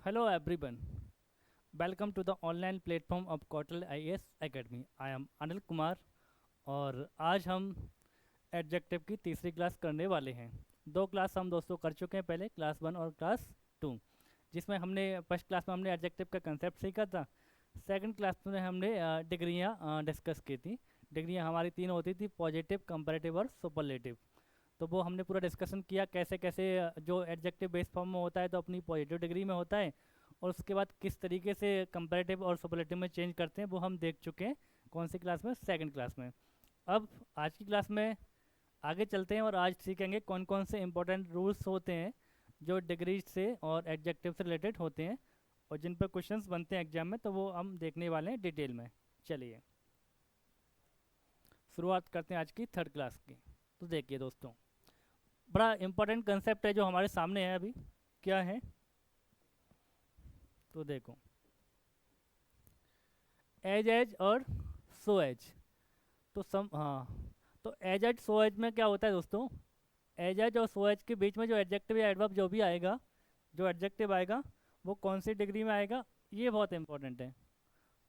Hello everyone. Welcome to the online platform of Kotal IAS Academy. I am Anil Kumar और आज हम adjective की तीसरी class करने वाले हैं। दो क्लास हम दोस्तों कर चुके हैं पहले, क्लास 1 और क्लास 2, जिसमें हमने फर्स्ट क्लास में हमने एडजेक्टिव का कंसेप्ट सीखा था। सेकंड क्लास में हमने डिग्रियाँ डिस्कस की थी। डिग्रियाँ हमारी तीन होती थी, पॉजिटिव, कंपैरेटिव और सुपरलेटिव। तो वो हमने पूरा डिस्कशन किया कैसे कैसे जो एडजेक्टिव बेस फॉर्म में होता है तो अपनी पॉजिटिव डिग्री में होता है, और उसके बाद किस तरीके से कंपैरेटिव और सुपरलेटिव में चेंज करते हैं वो हम देख चुके हैं। कौन सी क्लास में? सेकंड क्लास में। अब आज की क्लास में आगे चलते हैं और आज सीखेंगे कौन कौन से इंपॉर्टेंट रूल्स होते हैं जो डिग्री से और एडजेक्टिव से रिलेटेड होते हैं और जिन पर क्वेश्चंस बनते हैं एग्जाम में, तो वो हम देखने वाले हैं डिटेल में। चलिए शुरुआत करते हैं आज की थर्ड क्लास की। तो देखिए दोस्तों, बड़ा इंपॉर्टेंट कंसेप्ट है जो हमारे सामने है अभी। क्या है? तो देखो, एज और सो एज। तो सम हाँ, तो एज सो एज में क्या होता है दोस्तों? एज और सो एज के बीच में जो एडजेक्टिव या एडवर्ब जो भी आएगा, जो एडजेक्टिव आएगा वो कौन सी डिग्री में आएगा, ये बहुत इंपॉर्टेंट है।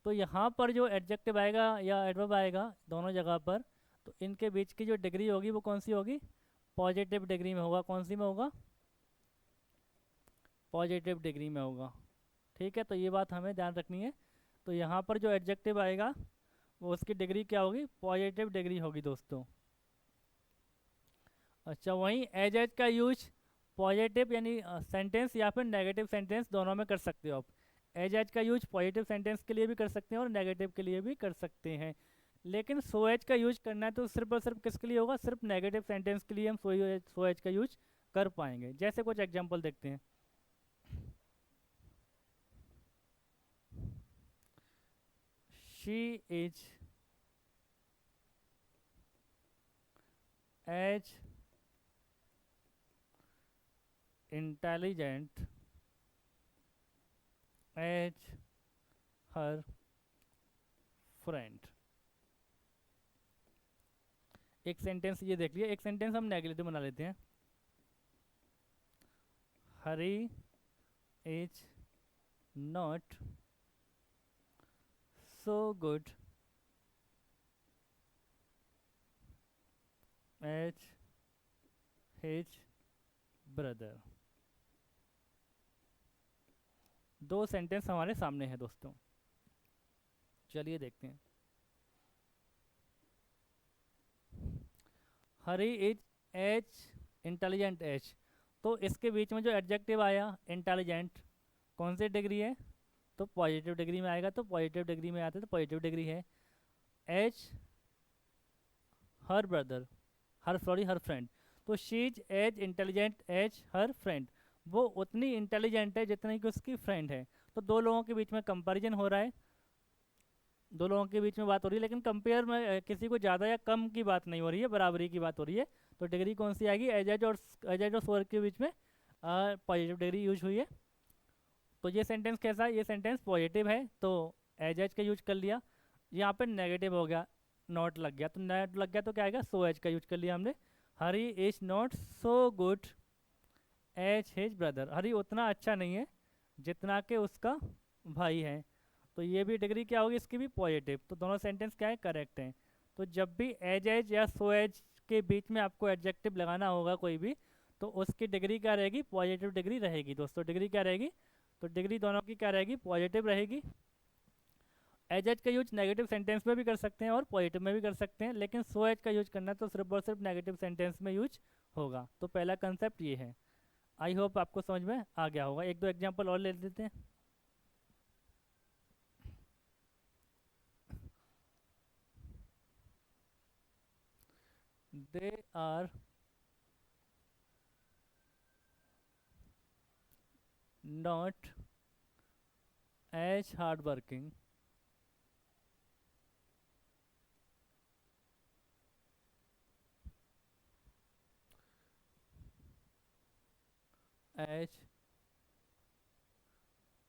तो यहाँ पर जो एडजेक्टिव आएगा या एडवर्ब आएगा दोनों जगह पर, तो इनके बीच की जो डिग्री होगी वो कौन सी होगी? पॉजिटिव डिग्री में होगा। कौन सी में होगा? पॉजिटिव डिग्री में होगा। ठीक है, तो ये बात हमें ध्यान रखनी है। तो यहाँ पर जो एडजेक्टिव आएगा वो उसकी डिग्री क्या होगी? पॉजिटिव डिग्री होगी दोस्तों। अच्छा, वहीं एज का यूज पॉजिटिव यानी सेंटेंस या फिर नेगेटिव सेंटेंस दोनों में कर सकते हो आप। एज का यूज पॉजिटिव सेंटेंस के लिए भी कर सकते हैं और नेगेटिव के लिए भी कर सकते हैं। लेकिन सो एज का यूज करना है तो सिर्फ और सिर्फ किसके लिए होगा? सिर्फ नेगेटिव सेंटेंस के लिए हम सो एज का यूज कर पाएंगे। जैसे कुछ एग्जाम्पल देखते हैं। She is as intelligent as her friend. एक सेंटेंस ये देख लिया, एक सेंटेंस हम नेगेटिव बना लेते हैं। Hari is not so good as his brother. दो सेंटेंस हमारे सामने हैं दोस्तों। चलिए देखते हैं। Hari is as intelligent as, तो इसके बीच में जो एडजेक्टिव आया इंटेलिजेंट, कौन सी डिग्री है? तो पॉजिटिव डिग्री में आएगा। तो पॉजिटिव डिग्री में आता है तो पॉजिटिव डिग्री है। As her brother, her sorry her friend, तो she is as intelligent as her friend. वो उतनी इंटेलिजेंट है जितनी कि उसकी फ्रेंड है। तो दो लोगों के बीच में कंपैरिजन हो रहा है, दो लोगों के बीच में बात हो रही है, लेकिन कंपेयर में किसी को ज़्यादा या कम की बात नहीं हो रही है, बराबरी की बात हो रही है। तो डिग्री कौन सी आएगी? एज और सोअर के बीच में पॉजिटिव डिग्री यूज हुई है। तो ये सेंटेंस कैसा है? ये सेंटेंस पॉजिटिव है तो एज का यूज कर लिया। यहाँ पे नेगेटिव हो गया, नॉट लग गया, तो नॉट लग गया तो क्या आएगा? सो एज का यूज कर लिया हमने। Hari is not so good as his brother. Hari उतना अच्छा नहीं है जितना कि उसका भाई है। तो ये भी डिग्री क्या होगी? इसकी भी पॉजिटिव। तो दोनों सेंटेंस क्या है? करेक्ट हैं। तो जब भी एज या सो एज के बीच में आपको एडजेक्टिव लगाना होगा कोई भी, तो उसकी डिग्री क्या रहेगी? पॉजिटिव डिग्री रहेगी दोस्तों। डिग्री क्या रहेगी? तो डिग्री दोनों की क्या रहेगी? पॉजिटिव रहेगी। एज का यूज नेगेटिव सेंटेंस में भी कर सकते हैं और पॉजिटिव में भी कर सकते हैं, लेकिन सो एज का यूज करना है तो सिर्फ और सिर्फ नेगेटिव सेंटेंस में यूज होगा। तो पहला कंसेप्ट ये है। आई होप आपको समझ में आ गया होगा। एक दो एग्जाम्पल और ले लेते हैं। They are not as hard working as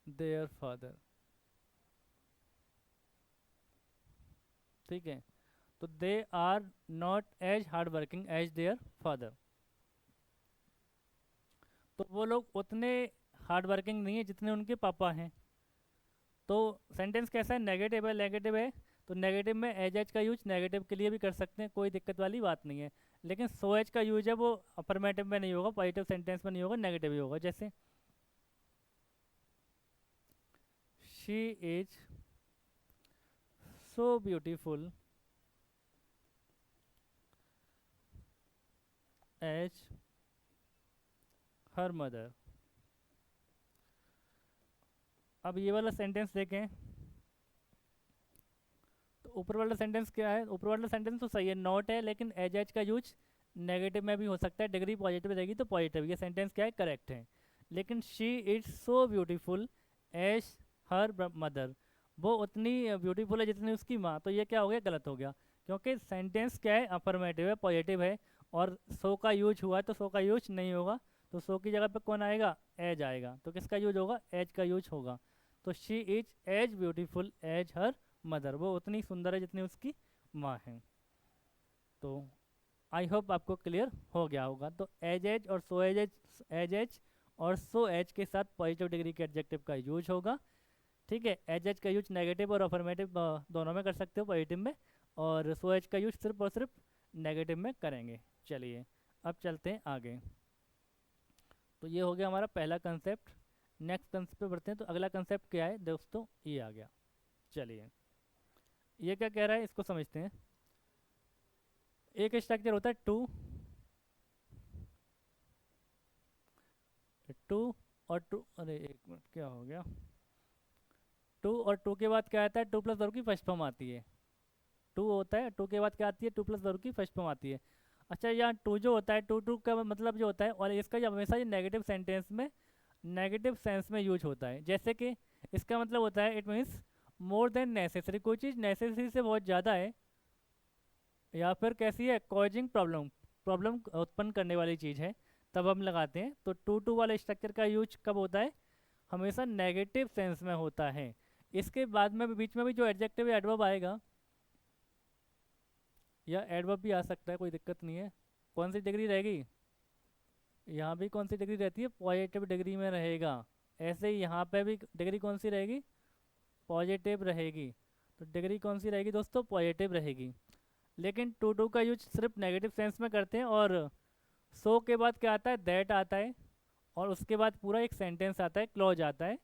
their father. ठीक है, तो they are not as hard working as their father. तो वो लोग उतने हार्ड वर्किंग नहीं है जितने उनके पापा हैं। तो सेंटेंस कैसा है, नेगेटिव है, नेगेटिव है, तो नेगेटिव में एज एच का यूज नेगेटिव के लिए भी कर सकते हैं, कोई दिक्कत वाली बात नहीं है। लेकिन सो एच का यूज है वो अफर्मेटिव में नहीं होगा, पॉजिटिव सेंटेंस में नहीं होगा, नेगेटिव ही होगा। जैसे she is so beautiful as her mother. अब ये वाला सेंटेंस देखें, तो ऊपर वाला सेंटेंस क्या है, ऊपर वाला सेंटेंस तो सही है, नॉट है, लेकिन एज एच का यूज नेगेटिव में भी हो सकता है, डिग्री पॉजिटिव रहेगी तो पॉजिटिव, ये सेंटेंस क्या है, करेक्ट है। लेकिन she is so beautiful as her mother, वो उतनी ब्यूटीफुल है जितनी उसकी माँ, तो ये क्या हो गया, गलत हो गया, क्योंकि सेंटेंस क्या है, अफर्मेटिव है, पॉजिटिव है, और सो का यूज हुआ है तो सो का यूज नहीं होगा, तो सो की जगह पे कौन आएगा, एज आएगा, तो किसका यूज होगा, एज का यूज होगा। तो she is as beautiful as her mother, वो उतनी सुंदर है जितनी उसकी माँ है। तो आई होप आपको क्लियर हो गया होगा। तो एज एज और so as as, as as और सो एज के साथ पॉजिटिव डिग्री के एडजेक्टिव का यूज होगा। ठीक है, एज एज का यूज नेगेटिव और अफर्मेटिव दोनों में कर सकते हो, पॉजिटिव में, और सो एज का यूज सिर्फ और सिर्फ नेगेटिव में करेंगे। चलिए अब चलते हैं आगे। तो ये हो गया हमारा पहला कंसेप्ट। नेक्स्ट कंसेप्ट पे बढ़ते हैं। तो अगला कंसेप्ट क्या है दोस्तों, ये आ गया। चलिए ये क्या कह रहा है, इसको समझते हैं। एक स्ट्रक्चर होता है टू, टू और टू, अरे एक मिनट क्या हो गया, टू और टू के बाद क्या आता है, टू प्लस वर्ब की फर्स्ट फॉर्म आती है। टू होता है, टू के बाद क्या आती है, टू प्लस वर्ब की फर्स्ट फॉर्म आती है। अच्छा, यहाँ टू जो होता है, टू टू का मतलब जो होता है, और इसका जो हमेशा ये नेगेटिव सेंटेंस में, नेगेटिव सेंस में यूज होता है। जैसे कि इसका मतलब होता है, it means more than necessary, कोई चीज़ नेसेसरी से बहुत ज़्यादा है, या फिर कैसी है, कॉजिंग प्रॉब्लम, प्रॉब्लम उत्पन्न करने वाली चीज़ है, तब हम लगाते हैं। तो टू टू वाले स्ट्रक्चर का यूज कब होता है, हमेशा नेगेटिव सेंस में होता है। इसके बाद में भी बीच में भी जो एडजेक्टिव या एडवर्ब आएगा, या एडवर्ब भी आ सकता है, कोई दिक्कत नहीं है। कौन सी डिग्री रहेगी, यहाँ भी कौन सी डिग्री रहती है, पॉजिटिव डिग्री में रहेगा। ऐसे ही यहाँ पे भी डिग्री कौन सी रहेगी, पॉजिटिव रहेगी। तो डिग्री कौन सी रहेगी दोस्तों, पॉजिटिव रहेगी। लेकिन टू टू का यूज सिर्फ नेगेटिव सेंस में करते हैं, और सो के बाद क्या आता है, दैट आता है, और उसके बाद पूरा एक सेंटेंस आता है, क्लॉज आता है।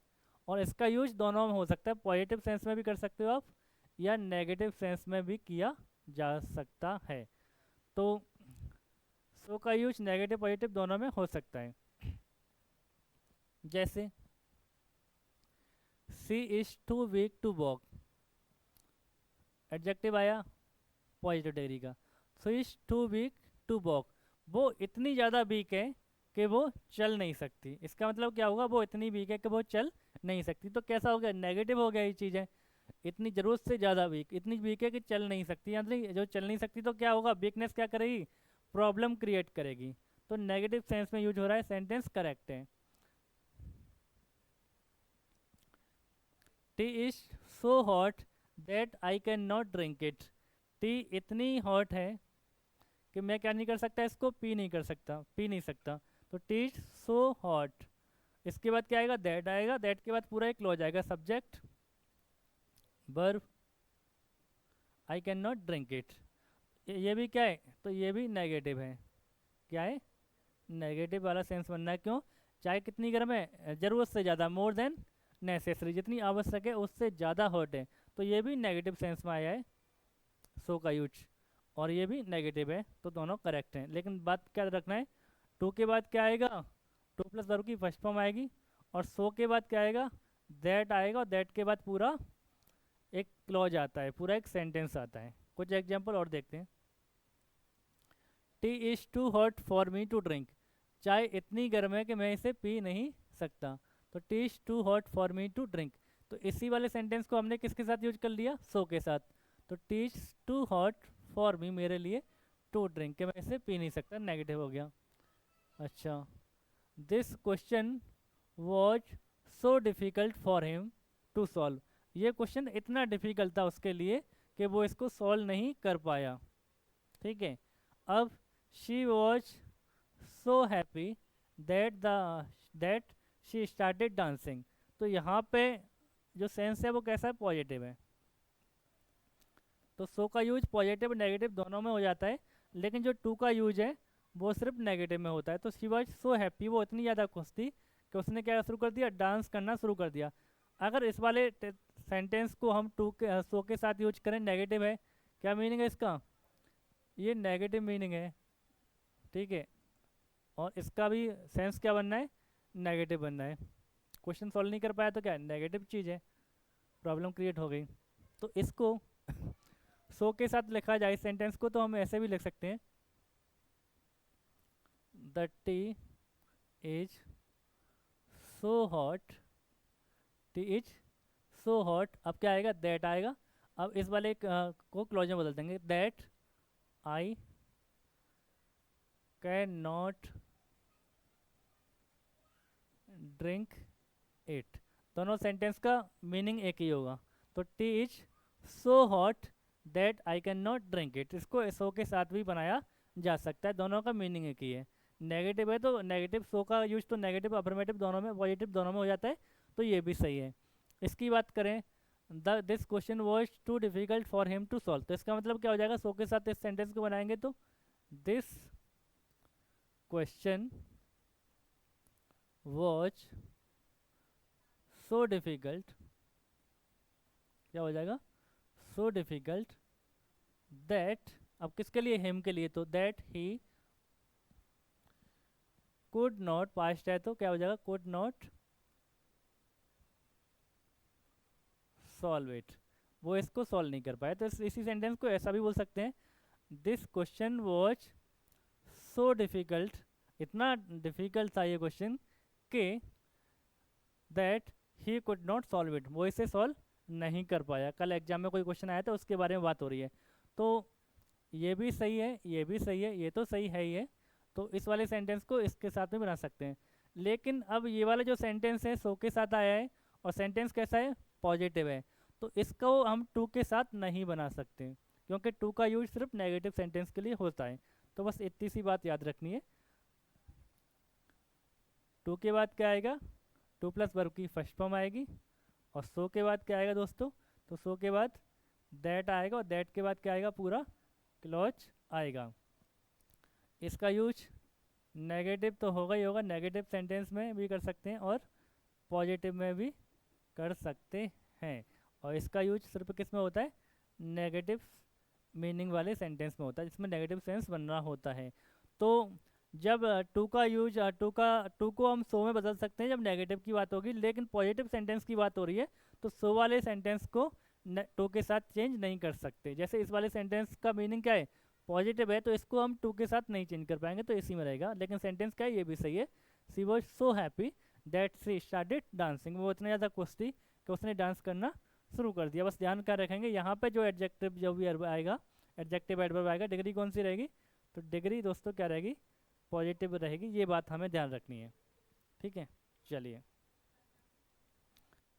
और इसका यूज दोनों में हो सकता है, पॉजिटिव सेंस में भी कर सकते हो आप, या नेगेटिव सेंस में भी किया जा सकता है। तो सो का यूज नेगेटिव पॉजिटिव दोनों में हो सकता है। जैसे she is too weak to walk, adjective आया पॉजिटिव डिग्री का। So is too weak to walk, वो इतनी ज़्यादा वीक है कि वो चल नहीं सकती। इसका मतलब क्या होगा, वो इतनी वीक है कि वो चल नहीं सकती। तो कैसा हो गया, नेगेटिव हो गया ये चीज़ें, इतनी ज़रूरत से ज़्यादा वीक, इतनी वीक है कि चल नहीं सकती, यानी जो चल नहीं सकती तो क्या होगा, वीकनेस क्या करेगी, प्रॉब्लम क्रिएट करेगी। तो नेगेटिव सेंस में यूज हो रहा है, सेंटेंस करेक्ट है। Tea is so hot that I can not drink it, T इतनी हॉट है कि मैं क्या नहीं कर सकता, इसको पी नहीं कर सकता, पी नहीं सकता। तो टी इज सो हॉट, इसके बाद क्या आएगा, दैट आएगा, दैट के बाद पूरा एक क्लॉज आएगा, subject verb, I can not drink it. ये भी क्या है, तो ये भी नेगेटिव है, क्या है, नेगेटिव वाला सेंस बनना है। क्यों, चाहे कितनी गर्म है, ज़रूरत से ज़्यादा, मोर देन नेसेसरी, जितनी आवश्यक है उससे ज़्यादा हॉट है, तो ये भी नेगेटिव सेंस में आया है सो का यूज, और ये भी नेगेटिव है, तो दोनों करेक्ट हैं। लेकिन बात क्या रखना है, टू के बाद क्या आएगा, टू प्लस वर्ब की फर्स्ट फॉर्म आएगी, और सो के बाद क्या आएगा, दैट आएगा, और दैट के बाद पूरा एक क्लॉज आता है, पूरा एक सेंटेंस आता है। कुछ एग्जाम्पल और देखते हैं। Tea is too hot for me to drink, चाय इतनी गर्म है कि मैं इसे पी नहीं सकता। तो tea is too hot for me to drink, तो इसी वाले सेंटेंस को हमने किसके साथ यूज कर लिया, सो के साथ। तो tea is too hot for me, मेरे लिए, टू ड्रिंक, के मैं इसे पी नहीं सकता, नेगेटिव हो गया। अच्छा, this question was so difficult for him to solve, ये क्वेश्चन इतना डिफ़िकल्ट था उसके लिए कि वो इसको सॉल्व नहीं कर पाया। ठीक है, अब she was so happy that she started dancing. तो यहाँ पे जो सेंस है वो कैसा है, पॉजिटिव है। तो सो का यूज पॉजिटिव नेगेटिव दोनों में हो जाता है, लेकिन जो टू का यूज है वो सिर्फ नेगेटिव में होता है। तो शी वॉज सो हैप्पी, वो इतनी ज़्यादा खुश थी कि उसने क्या शुरू कर दिया, डांस करना शुरू कर दिया। अगर इस वाले सेंटेंस को हम टू के सो के साथ यूज करें, नेगेटिव है, क्या मीनिंग है इसका, ये नेगेटिव मीनिंग है, ठीक है। और इसका भी सेंस क्या बनना है, नेगेटिव बनना है। क्वेश्चन सॉल्व नहीं कर पाया तो क्या नेगेटिव चीज़ है, प्रॉब्लम क्रिएट हो गई। तो इसको सो के साथ लिखा जाए सेंटेंस को, तो हम ऐसे भी लिख सकते हैं, the T is so hot, T is so hot. अब क्या आएगा, दैट आएगा। अब इस वाले को क्लोज में बदल देंगे, that I can not drink it. दोनों सेंटेंस का मीनिंग एक ही होगा। तो T is so hot that I can not drink it, इसको सो के साथ भी बनाया जा सकता है, दोनों का मीनिंग एक ही है। नेगेटिव है तो नेगेटिव, सो का यूज तो नेगेटिव अफर्मेटिव दोनों में, पॉजिटिव दोनों में हो जाता है, तो ये भी सही है। इसकी बात करें, this question was too difficult for him to solve, तो इसका मतलब क्या हो जाएगा, सो के साथ इस सेंटेंस को बनाएंगे तो this question was so difficult, क्या हो जाएगा, सो डिफिकल्ट दैट, अब किसके लिए, हिम के लिए, तो that he could not, past है तो क्या हो जाएगा, कुड नॉट सॉल्व इट, वो इसको सॉल्व नहीं कर पाया। तो इसी सेंटेंस को ऐसा भी बोल सकते हैं, this question was so difficult, इतना डिफिकल्ट था ये क्वेश्चन कि that he could not solve it, वो इसे सॉल्व नहीं कर पाया। कल एग्जाम में कोई क्वेश्चन आया था उसके बारे में बात हो रही है। तो ये भी सही है, ये भी सही है, ये तो सही है ही है। तो इस वाले सेंटेंस को इसके साथ में बना सकते हैं। लेकिन अब ये वाला जो सेंटेंस है सो के साथ आया है और सेंटेंस कैसा है, पॉजिटिव है, तो इसको हम टू के साथ नहीं बना सकते, क्योंकि टू का यूज सिर्फ नेगेटिव सेंटेंस के लिए होता है। तो बस इतनी सी बात याद रखनी है। टू के बाद क्या आएगा, टू प्लस वर्ब की फर्स्ट फॉर्म आएगी। और सो के बाद क्या आएगा दोस्तों, तो सो के बाद दैट आएगा, और दैट के बाद क्या आएगा, पूरा क्लॉज आएगा। इसका यूज नेगेटिव तो होगा ही होगा, नेगेटिव सेंटेंस में भी कर सकते हैं और पॉजिटिव में भी कर सकते हैं। और इसका यूज सिर्फ किस में होता है, नेगेटिव मीनिंग वाले सेंटेंस में होता है, जिसमें नेगेटिव सेंस बन रहा होता है। तो जब टू का यूज टू को हम सो में बदल सकते हैं जब नेगेटिव की बात होगी, लेकिन पॉजिटिव सेंटेंस की बात हो रही है तो सो वाले सेंटेंस को टू के साथ चेंज नहीं कर सकते। जैसे इस वाले सेंटेंस का मीनिंग क्या है, पॉजिटिव है, तो इसको हम टू के साथ नहीं चेंज कर पाएंगे, तो इसी में रहेगा। लेकिन सेंटेंस क्या है, ये भी सही है, she was so happy that she started dancing, वो इतनी ज़्यादा खुश थी कि उसने डांस करना शुरू कर दिया। बस ध्यान कर रखेंगे यहाँ पे जो एडजेक्टिव जो भी आएगा, एडजेक्टिव एडवर्ब आएगा, डिग्री कौन सी रहेगी, तो डिग्री दोस्तों क्या रहेगी, पॉजिटिव रहेगी। ये बात हमें ध्यान रखनी है, ठीक है। चलिए,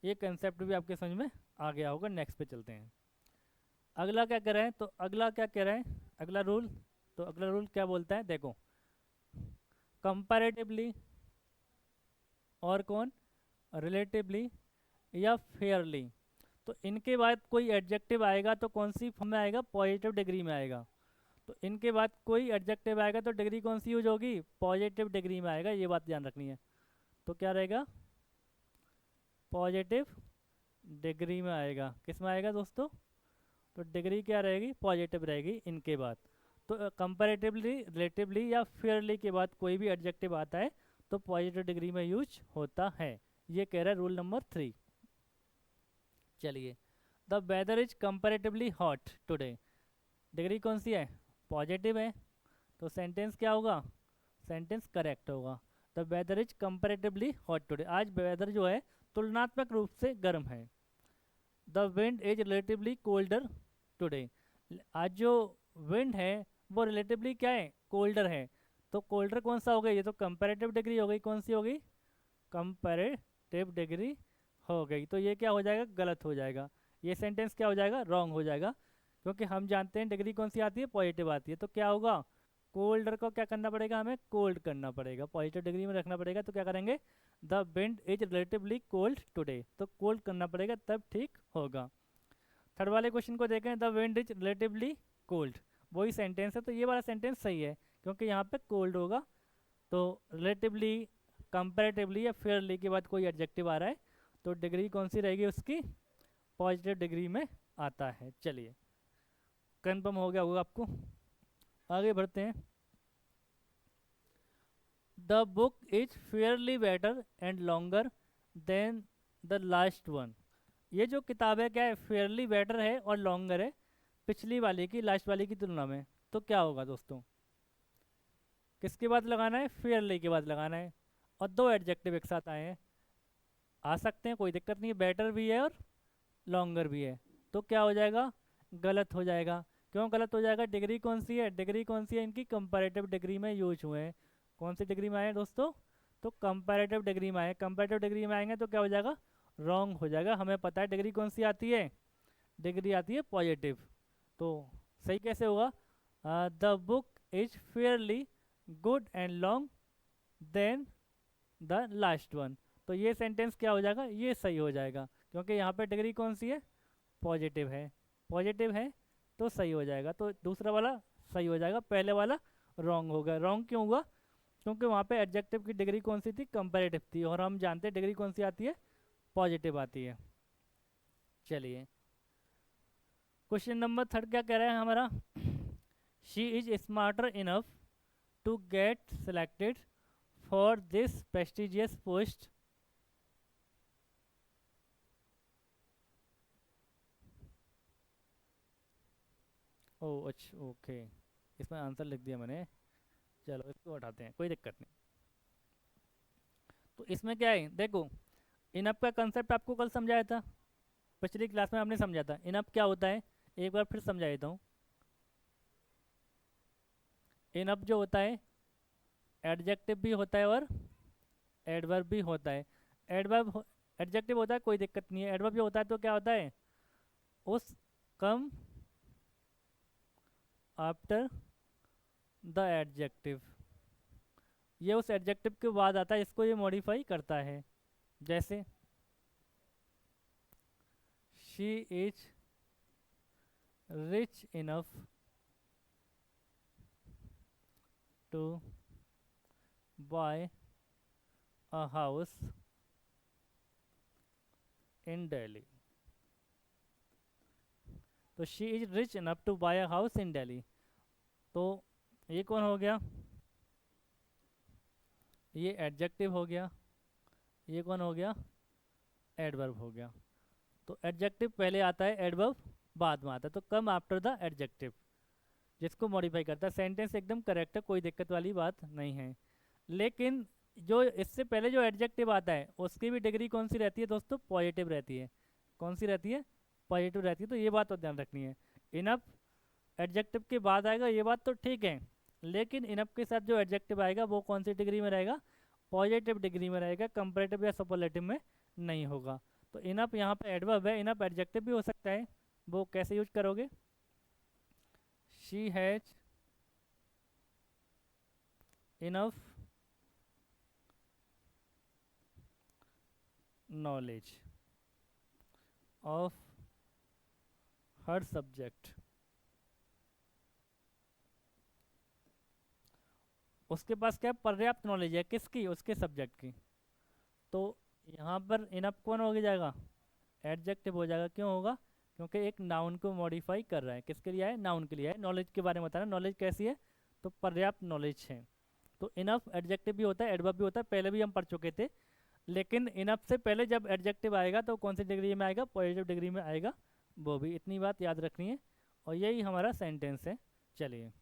ये कंसेप्ट भी आपके समझ में आ गया होगा। नेक्स्ट पे चलते हैं। अगला क्या कह रहे हैं, तो अगला क्या कह रहे हैं, अगला रूल, तो अगला रूल क्या बोलता है, देखो, कंपैरेटिवली और कौन, रिलेटिवली या फेयरली, तो इनके बाद कोई एडजेक्टिव आएगा तो कौन सी फॉर्म में आएगा, पॉजिटिव डिग्री में आएगा। तो इनके बाद कोई एडजेक्टिव आएगा तो डिग्री कौन सी यूज होगी, पॉजिटिव डिग्री में आएगा, ये बात ध्यान रखनी है। तो क्या रहेगा, पॉजिटिव डिग्री में आएगा। किस में आएगा दोस्तों, तो डिग्री क्या रहेगी, पॉजिटिव रहेगी इनके बाद। तो कंपैरेटिवली, रिलेटिवली या फेयरली के बाद कोई भी एडजेक्टिव आता है तो पॉजिटिव डिग्री में यूज होता है। ये कह रहा है रूल नंबर 3। चलिए, the weather is comparatively hot today, degree कौन सी है, पॉजिटिव है, तो सेंटेंस क्या होगा, सेंटेंस करेक्ट होगा। The weather is comparatively hot today, आज वेदर जो है तुलनात्मक रूप से गर्म है। The wind is relatively colder today, आज जो विंड है वो रिलेटिवली क्या है, कोल्डर है। तो कोल्डर कौन सा हो गया, ये तो कंपैरेटिव डिग्री हो गई, कौन सी हो गई, कंपैरेटिव डिग्री हो गई। तो ये क्या हो जाएगा, गलत हो जाएगा, ये सेंटेंस क्या हो जाएगा, रॉन्ग हो जाएगा, क्योंकि हम जानते हैं डिग्री कौन सी आती है, पॉजिटिव आती है। तो क्या होगा, कोल्डर को क्या करना पड़ेगा, हमें कोल्ड करना पड़ेगा, पॉजिटिव डिग्री में रखना पड़ेगा। तो क्या करेंगे, the wind is relatively cold today, तो कोल्ड करना पड़ेगा तब ठीक होगा। थर्ड वाले क्वेश्चन को देखें, the wind is relatively cold, वही सेंटेंस है, तो ये वाला सेंटेंस सही है क्योंकि यहाँ पे कोल्ड होगा। तो रिलेटिवली, कंपैरेटिवली या फेयरली के बाद कोई एडजेक्टिव आ रहा है, तो डिग्री कौन सी रहेगी उसकी, पॉजिटिव डिग्री में आता है। चलिए कन्फर्म हो गया होगा आपको, आगे बढ़ते हैं। The book is Fairlie better and longer than the last one, ये जो किताब है क्या है, फेयरली बेटर है और लॉन्गर है पिछली वाली की, लास्ट वाली की तुलना में। तो क्या होगा दोस्तों, किसके बाद लगाना है, फेयरली के बाद लगाना है। और दो एडजेक्टिव एक साथ आए हैं, आ सकते हैं, कोई दिक्कत नहीं है, बेटर भी है और लॉन्गर भी है। तो क्या हो जाएगा, गलत हो जाएगा। क्यों गलत हो जाएगा, डिग्री कौन सी है, डिग्री कौन सी है, इनकी कंपैरेटिव डिग्री में यूज हुए हैं। कौन सी डिग्री में आए दोस्तों, तो कंपैरेटिव डिग्री में आए। कंपैरेटिव डिग्री में आएंगे तो क्या हो जाएगा, रॉन्ग हो जाएगा। हमें पता है डिग्री कौन सी आती है, डिग्री आती है पॉजिटिव। तो सही कैसे होगा, the book is fairly good and long than the last one. तो ये सेंटेंस क्या हो जाएगा, ये सही हो जाएगा क्योंकि यहाँ पे डिग्री कौन सी है, पॉजिटिव है, पॉजिटिव है तो सही हो जाएगा। तो दूसरा वाला सही हो जाएगा, पहले वाला रॉन्ग होगा। रॉन्ग क्यों हुआ, क्योंकि वहाँ पे एडजेक्टिव की डिग्री कौन सी थी, कंपैरेटिव थी, और हम जानते हैं डिग्री कौन सी आती है, पॉजिटिव आती है। चलिए क्वेश्चन नंबर थर्ड क्या कह रहा है हमारा, she is smarter enough to get selected for this prestigious post. Oh अच्छा ओके, इसमें आंसर लिख दिया मैंने, चलो इसको हटाते हैं, कोई दिक्कत नहीं। तो इसमें क्या है देखो, इनअप का कंसेप्ट आपको कल समझाया था, पिछली क्लास में आपने समझा था। इनअप क्या होता है, एक बार फिर समझा देता हूँ। इनअप जो होता है एडजेक्टिव भी होता है और एडवर्ब भी होता है। एडवर्ब एडजेक्टिव होता है कोई दिक्कत नहीं है, एडवर्ब जो होता है तो क्या होता है, उस कम आफ्टर द एडजेक्टिव, ये उस एडजेक्टिव के बाद आता है, इसको ये मॉडिफाई करता है। जैसे she is rich enough to buy a house in Delhi. तो she is rich enough to buy a house in Delhi, तो ये कौन हो गया, ये एडजेक्टिव हो गया, ये कौन हो गया, एडवर्ब हो गया। तो एडजेक्टिव पहले आता है, एडवर्ब बाद में आता है, तो कम आफ्टर द एडजेक्टिव, जिसको मॉडिफाई करता है। सेंटेंस एकदम करेक्ट है, कोई दिक्कत वाली बात नहीं है। लेकिन जो इससे पहले जो एडजेक्टिव आता है उसकी भी डिग्री कौन सी रहती है दोस्तों, पॉजिटिव रहती है। कौन सी रहती है, पॉजिटिव रहती है। तो ये बात तो ध्यान रखनी है, इनफ एडजेक्टिव के बाद आएगा, ये बात तो ठीक है, लेकिन इनफ के साथ जो एडजेक्टिव आएगा वो कौन सी डिग्री में रहेगा, पॉजिटिव डिग्री में रहेगा, कंपैरेटिव या सुपरलेटिव में नहीं होगा। तो इनफ यहाँ पे एडवर्ब है, इनफ एडजेक्टिव भी हो सकता है, वो कैसे यूज करोगे, she has enough knowledge of her subject, उसके पास क्या पर्याप्त नॉलेज है, किसकी, उसके सब्जेक्ट की। तो यहाँ पर इनफ कौन हो जाएगा, एडजेक्टिव हो जाएगा। क्यों होगा, क्योंकि एक नाउन को मॉडिफाई कर रहा है, किसके लिए है, नाउन के लिए है। नॉलेज के बारे में बताना, नॉलेज कैसी है, तो पर्याप्त नॉलेज है। तो इनफ एडजेक्टिव भी होता है, एडवर्ब भी होता है, पहले भी हम पढ़ चुके थे। लेकिन इनफ से पहले जब एडजेक्टिव आएगा तो कौन सी डिग्री में आएगा, पॉजिटिव डिग्री में आएगा, वो भी इतनी बात याद रखनी है। और यही हमारा सेंटेंस है। चलिए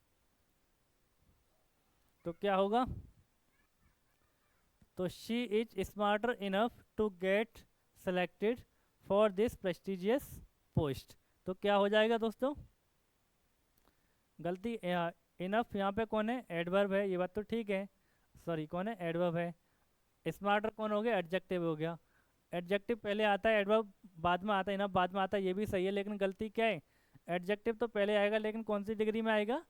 तो क्या होगा, तो she is smarter enough to get selected for this prestigious post. तो क्या हो जाएगा दोस्तों, गलती, इनफ यहाँ पे कौन है, एडवर्ब है, ये बात तो ठीक है, सॉरी कौन है, एडवर्ब है। स्मार्टर कौन हो गया, एडजेक्टिव हो गया। एडजेक्टिव पहले आता है, एडवर्ब बाद में आता है, इनफ बाद में आता है, ये भी सही है। लेकिन गलती क्या है, एडजेक्टिव तो पहले आएगा लेकिन कौन सी डिग्री में आएगा,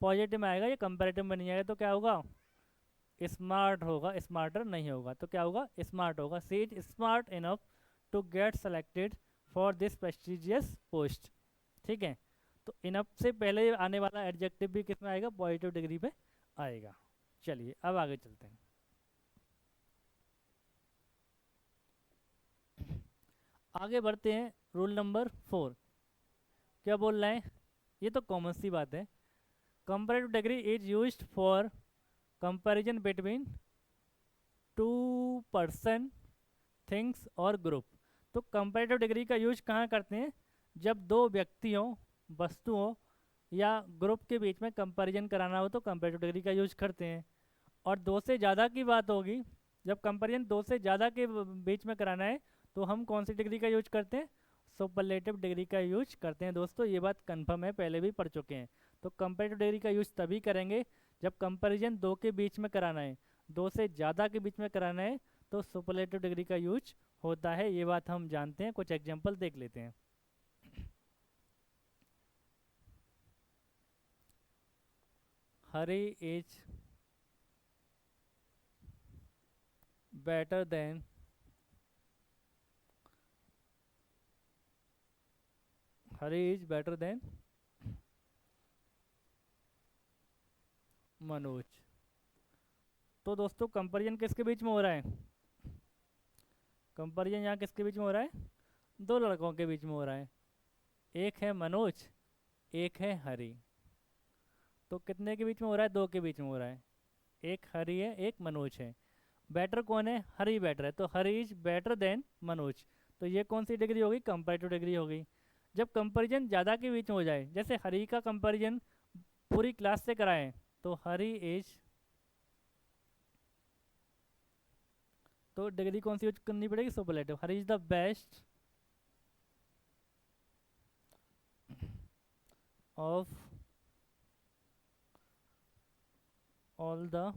पॉजिटिव में आएगा, ये कंपेरेटिव में नहीं आएगा, तो क्या होगा, स्मार्ट होगा, स्मार्टर नहीं होगा। तो क्या होगा, स्मार्ट होगा। She is smart enough to get selected for this prestigious post. ठीक है, तो इनफ से पहले आने वाला एडजेक्टिव भी किस में आएगा, पॉजिटिव डिग्री पे आएगा। चलिए अब आगे चलते हैं। आगे बढ़ते हैं, रूल नंबर 4 क्या बोल रहे हैं, ये तो कॉमन सी बात है। Comparative degree is used for comparison between two person, things और ग्रुप। तो कंपैरेटिव डिग्री का यूज कहाँ करते हैं, जब दो व्यक्तियों, वस्तुओं या ग्रुप के बीच में कंपैरिजन कराना हो तो कंपैरेटिव डिग्री का यूज करते हैं। और दो से ज़्यादा की बात होगी, जब कंपैरिजन दो से ज़्यादा के बीच में कराना है तो हम कौन सी डिग्री का यूज करते हैं, सुपरलेटिव डिग्री का यूज करते हैं। दोस्तों ये बात कंफर्म है, पहले भी पढ़ चुके हैं। तो कंपैरेटिव डिग्री का यूज तभी करेंगे जब कंपैरिजन दो के बीच में कराना है, दो से ज़्यादा के बीच में कराना है तो सुपरलेटिव डिग्री का यूज होता है। ये बात हम जानते हैं, कुछ एग्जाम्पल देख लेते हैं। Hari is better than Hari is better than Manoj. तो दोस्तों कंपैरिजन किसके बीच में हो रहा है, कंपैरिजन यहाँ किसके बीच में हो रहा है, दो लड़कों के बीच में हो रहा है। एक है मनोज, एक है हरी। तो कितने के बीच में हो रहा है, दो के बीच में हो रहा है। एक हरी है, एक मनोज है। बेटर कौन है, हरी बेटर है, तो Hari is better than Manoj. तो ये कौन सी डिग्री होगी, कंपैरेटिव डिग्री होगी। जब कंपैरिजन ज़्यादा के बीच में हो जाए, जैसे हरी का कंपैरिजन पूरी क्लास से कराएं तो हरी इज, तो डिग्री कौन सी यूज करनी पड़ेगी, superlative. Hari is the best of all the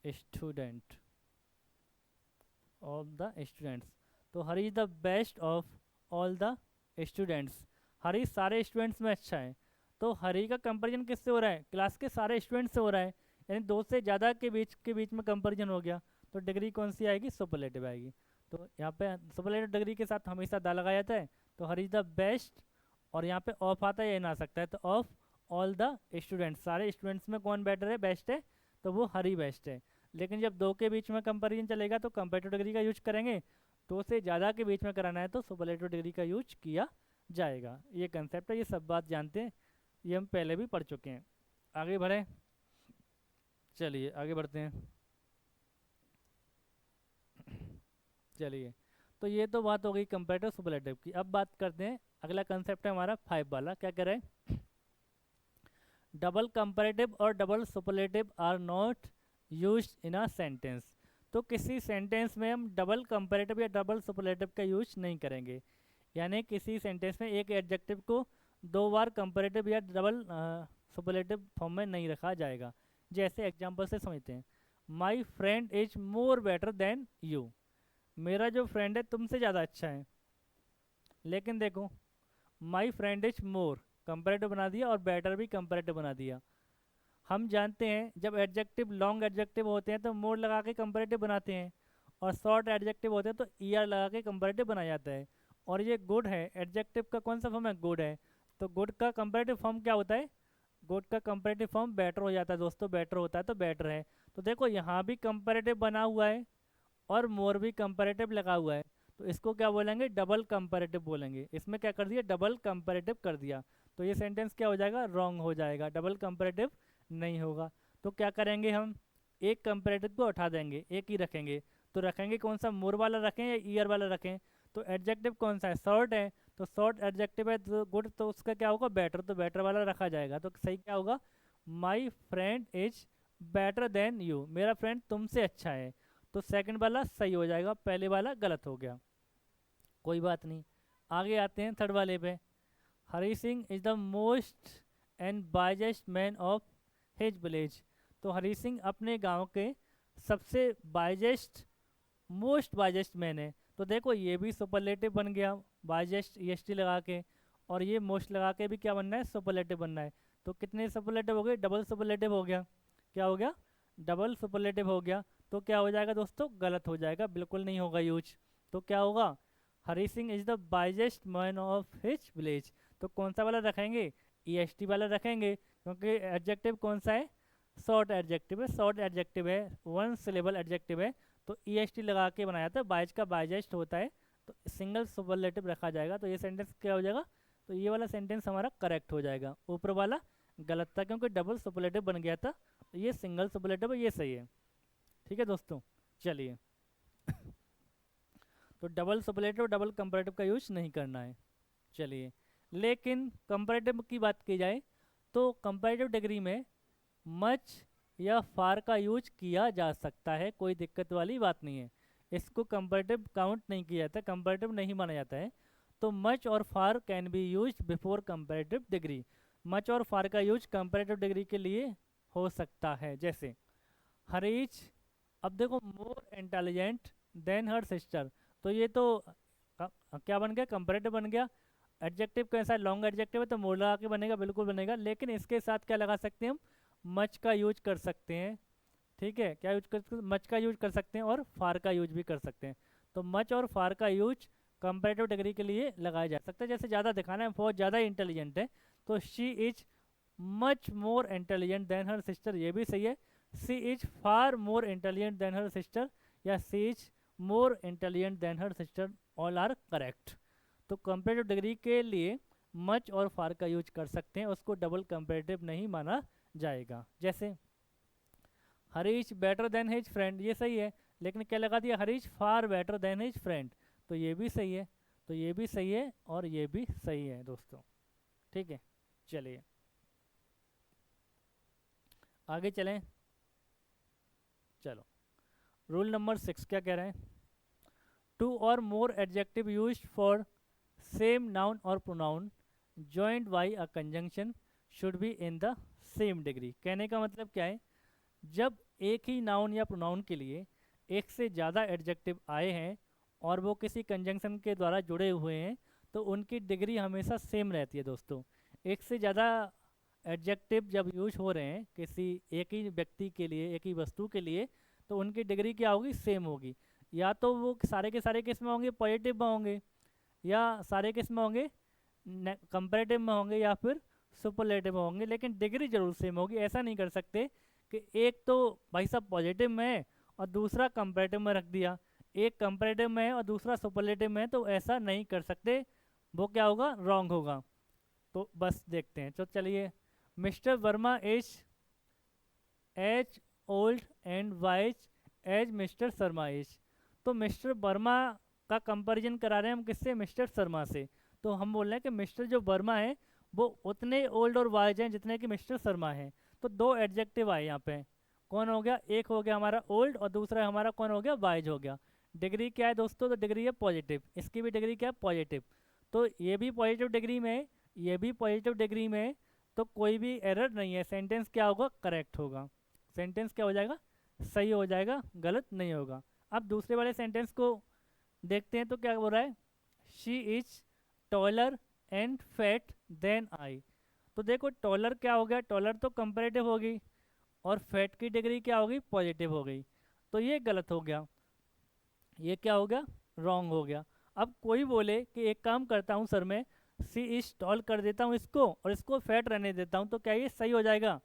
student, of the students. तो Hari is the best of all the students, Hari सारे स्टूडेंट्स में अच्छा है। तो हरी का कंपैरिजन किससे हो रहा है, क्लास के सारे स्टूडेंट्स से हो रहा है, यानी दो से ज़्यादा के बीच में कंपैरिजन हो गया। तो डिग्री कौन सी आएगी, सुपरलेटिव आएगी। तो यहाँ पे सुपरलेटिव डिग्री के साथ हमेशा दा लगाया जाता है, तो हरी इज द बेस्ट, और यहाँ पे ऑफ आता है, ये ना आ सकता है, तो ऑफ ऑल द स्टूडेंट्स, सारे स्टूडेंट्स में कौन बेटर है, बेस्ट है, तो वो हरी बेस्ट है। लेकिन जब दो के बीच में कंपैरिजन चलेगा तो कंपैरेटिव डिग्री का यूज करेंगे, दो से ज़्यादा के बीच में कराना है तो सुपरलेटिव डिग्री का यूज किया जाएगा। ये कंसेप्ट है, ये सब बात जानते हैं, ये हम पहले भी पढ़ चुके हैं। आगे बढ़े, चलिए आगे बढ़ते हैं। चलिए, तो ये तो बात हो गई कंपैरेटिव सुपरलेटिव की। अब बात करते हैं, अगला कंसेप्ट है हमारा 5 वाला, क्या कह रहे हैं, डबल कंपैरेटिव और double superlative are not used in a sentence. तो किसी सेंटेंस में हम डबल कंपैरेटिव या डबल सुपरलेटिव का यूज नहीं करेंगे, यानी किसी सेंटेंस में एक एडजेक्टिव को दो बार कंपैरेटिव या डबल सुपरलेटिव फॉर्म में नहीं रखा जाएगा। जैसे एग्जांपल से समझते हैं, my friend is more better than you, मेरा जो फ्रेंड है तुमसे ज़्यादा अच्छा है। लेकिन देखो, my friend is more comparative बना दिया और बेटर भी कंपैरेटिव बना दिया। हम जानते हैं जब एडजेक्टिव लॉन्ग एडजेक्टिव होते हैं तो मोर लगा के कंपैरेटिव बनाते हैं, और शॉर्ट एडजेक्टिव होते हैं तो ईआर लगा के कंपैरेटिव बनाया जाता है। और ये गुड है, एडजेक्टिव का कौन सा फॉर्म है, गुड है, तो गुड का कंपैरेटिव फॉर्म क्या होता है, गुड का कंपैरेटिव फॉर्म बेटर हो जाता है दोस्तों, बेटर होता है तो बेटर है। तो देखो यहाँ भी कंपैरेटिव बना हुआ है और मोर भी कंपैरेटिव लगा हुआ है, तो इसको क्या बोलेंगे, डबल कंपैरेटिव बोलेंगे। इसमें क्या कर दिया, डबल कंपैरेटिव कर दिया, तो ये सेंटेंस क्या हो जाएगा, रॉन्ग हो जाएगा, डबल कंपैरेटिव नहीं होगा। तो क्या करेंगे हम, एक कंपैरेटिव को उठा देंगे, एक ही रखेंगे। तो रखेंगे कौन सा, मोर वाला रखें या ईयर वाला रखें। तो एडजेक्टिव कौन सा है, शॉर्ट है, तो शॉर्ट एडजेक्टिव है तो गुड, तो उसका क्या होगा, बेटर, तो बेटर वाला रखा जाएगा। तो सही क्या होगा, my friend is better then you, मेरा फ्रेंड तुमसे अच्छा है। तो सेकंड वाला सही हो जाएगा, पहले वाला गलत हो गया, कोई बात नहीं। आगे आते हैं थर्ड वाले पे, Hari Singh is the most and biggest man of his village. तो हरी सिंह अपने गांव के सबसे बाइजेस्ट, मोस्ट बाइजेस्ट मैन है। तो देखो ये भी सुपरलेटिव बन गया, बाइजेस्ट EST लगा के, और ये मोस्ट लगा के भी क्या बनना है, सुपरलेटिव बनना है। तो कितने सुपरलेटिव हो गए, डबल सुपरलेटिव हो गया। क्या हो गया, डबल सुपरलेटिव हो गया। तो क्या हो जाएगा दोस्तों, गलत हो जाएगा, बिल्कुल नहीं होगा यूज। तो क्या होगा, Hari Singh is the biggest man of his village. तो कौन सा वाला रखेंगे, EST वाला रखेंगे, क्योंकि एडजेक्टिव कौन सा है, शॉर्ट एडजेक्टिव है, शॉर्ट एडजेक्टिव है, वन सिलेबल एडजेक्टिव है। तो EST लगा के बनाया था, बाइज का बाइजेस्ट होता है, तो सिंगल सुपरलेटिव रखा जाएगा। तो ये सेंटेंस क्या हो जाएगा, तो ये वाला सेंटेंस हमारा करेक्ट हो जाएगा। ऊपर वाला गलत था क्योंकि डबल सुपरलेटिव बन गया था, तो ये सिंगल सुपरलेटिव है, ये सही है। ठीक है दोस्तों, चलिए। तो डबल सुपरलेटिव डबल कंपैरेटिव का यूज नहीं करना है। चलिए, लेकिन कंपैरेटिव की बात की जाए तो कंपैरेटिव डिग्री में मच या फार का यूज किया जा सकता है, कोई दिक्कत वाली बात नहीं है। इसको कंपैरेटिव काउंट नहीं किया जाता, कंपैरेटिव नहीं माना जाता है। तो मच और far can be use before comparative degree. Much और फार का यूज कंपैरेटिव डिग्री के लिए हो सकता है। जैसे हरीश, अब देखो, मोर इंटेलिजेंट देन हर सिस्टर, तो ये तो क्या बन गया, कंपैरेटिव बन गया। एडजेक्टिव कैसा है, लॉन्ग एडजेक्टिव है, तो मोर लगा के बनेगा, बिल्कुल बनेगा। लेकिन इसके साथ क्या लगा सकते हैं हम, मच का यूज कर सकते हैं। ठीक है, क्या यूज कर, मच का यूज कर सकते हैं और फार का यूज भी कर सकते हैं। तो मच और फार का यूज कंपैरेटिव डिग्री के लिए लगाया जा सकता है। जैसे ज़्यादा दिखाना है, बहुत ज़्यादा इंटेलिजेंट है, तो she is much more intelligent than her sister, ये भी सही है। She is far more intelligent than her sister, या she is more intelligent than her sister, all are correct. तो कंपैरेटिव डिग्री के लिए मच और फार का यूज कर सकते हैं, उसको डबल कंपैरेटिव नहीं माना जाएगा। जैसे Harish better than his friend, ये सही है, लेकिन क्या लगा दिया, Harish far better than his friend, तो ये भी सही है। तो ये भी सही है और ये भी सही है दोस्तों। ठीक है, चलिए आगे चलें। चलो, रूल नंबर 6 क्या कह रहे हैं, टू और more adjective used for same noun और pronoun joint by a conjunction should be in the same degree. कहने का मतलब क्या है, जब एक ही नाउन या प्रोनाउन के लिए एक से ज़्यादा एडजेक्टिव आए हैं और वो किसी कंजंक्शन के द्वारा जुड़े हुए हैं, तो उनकी डिग्री हमेशा सेम रहती है दोस्तों। एक से ज़्यादा एडजेक्टिव जब यूज हो रहे हैं किसी एक ही व्यक्ति के लिए, एक ही वस्तु के लिए, तो उनकी डिग्री क्या होगी, सेम होगी। या तो वो सारे के सारे किस में होंगे, पॉजिटिव में होंगे, या सारे किस में होंगे, कंपैरेटिव में होंगे, या फिर सुपरलेटिव में होंगे, लेकिन डिग्री जरूर सेम होगी। ऐसा नहीं कर सकते कि एक तो भाई साहब पॉजिटिव में है और दूसरा कंपैरेटिव में रख दिया, एक कंपैरेटिव में है और दूसरा सुपरलेटिव में है, तो ऐसा नहीं कर सकते, वो क्या होगा, रॉन्ग होगा। तो बस देखते हैं। तो चलिए, Mr Verma is as old and wise as Mr Sharma is. तो मिस्टर वर्मा का कंपैरिजन करा रहे हैं हम किससे, मिस्टर शर्मा से। तो हम बोल रहे हैं कि मिस्टर जो वर्मा है वो उतने ओल्ड और वाइज हैं जितने कि मिस्टर शर्मा हैं। तो दो एडजेक्टिव आए यहाँ पे, कौन हो गया, एक हो गया हमारा ओल्ड और दूसरा हमारा कौन हो गया, वाइज हो गया। डिग्री क्या है दोस्तों, तो डिग्री है पॉजिटिव, इसकी भी डिग्री क्या है, पॉजिटिव। तो ये भी पॉजिटिव डिग्री में है, ये भी पॉजिटिव डिग्री में है, तो कोई भी एरर नहीं है, सेंटेंस क्या होगा, करेक्ट होगा। सेंटेंस क्या हो जाएगा, सही हो जाएगा, गलत नहीं होगा। अब दूसरे वाले सेंटेंस को देखते हैं, तो क्या बोल रहा है, she is taller and fat than I. तो देखो टॉलर क्या हो गया, टॉलर तो कंपैरेटिव होगी और फैट की डिग्री क्या होगी, पॉजिटिव हो गई, तो ये गलत हो गया, ये क्या हो गया, रॉन्ग हो गया। अब कोई बोले कि एक काम करता हूँ सर, मैं सी इज टॉल कर देता हूँ इसको और इसको फैट रहने देता हूँ, तो क्या ये सही हो जाएगा,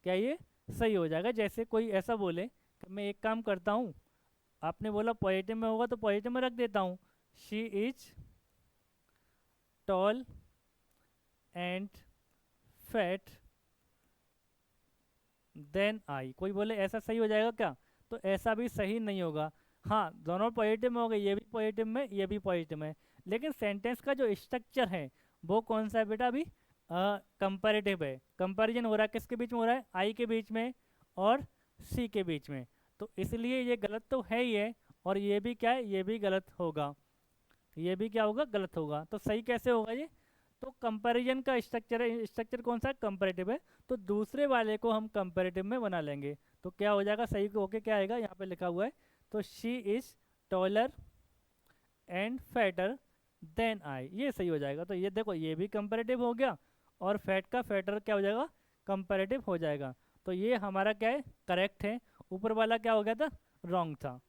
क्या ये सही हो जाएगा। जैसे कोई ऐसा बोले कि मैं एक काम करता हूँ, आपने बोला पॉजिटिव में होगा तो पॉजिटिव में रख देता हूँ, she is tall and fat than I. कोई बोले ऐसा सही हो जाएगा क्या, तो ऐसा भी सही नहीं होगा। हाँ, दोनों पॉजिटिव में हो गए, ये भी पॉजिटिव में, ये भी पॉजिटिव में, लेकिन सेंटेंस का जो स्ट्रक्चर है वो कौन सा है बेटा, अभी कंपैरेटिव है। कंपैरिजन हो रहा है किसके बीच में हो रहा है, आई के बीच में और सी के बीच में, तो इसलिए ये गलत तो है ही है, और ये भी क्या है, ये भी गलत होगा, ये भी क्या होगा, गलत होगा। तो सही कैसे होगा ये, तो कंपैरिजन का स्ट्रक्चर है, स्ट्रक्चर कौन सा है, कंपैरेटिव है, तो दूसरे वाले को हम कंपैरेटिव में बना लेंगे, तो क्या हो जाएगा, सही होके क्या आएगा, यहाँ पे लिखा हुआ है, तो she is taller and fatter than I, ये सही हो जाएगा। तो ये देखो, ये भी कंपैरेटिव हो गया और फैट का फैटर क्या हो जाएगा, कंपैरेटिव हो जाएगा। तो ये हमारा क्या है, करेक्ट है। ऊपर वाला क्या हो गया था, रॉन्ग था।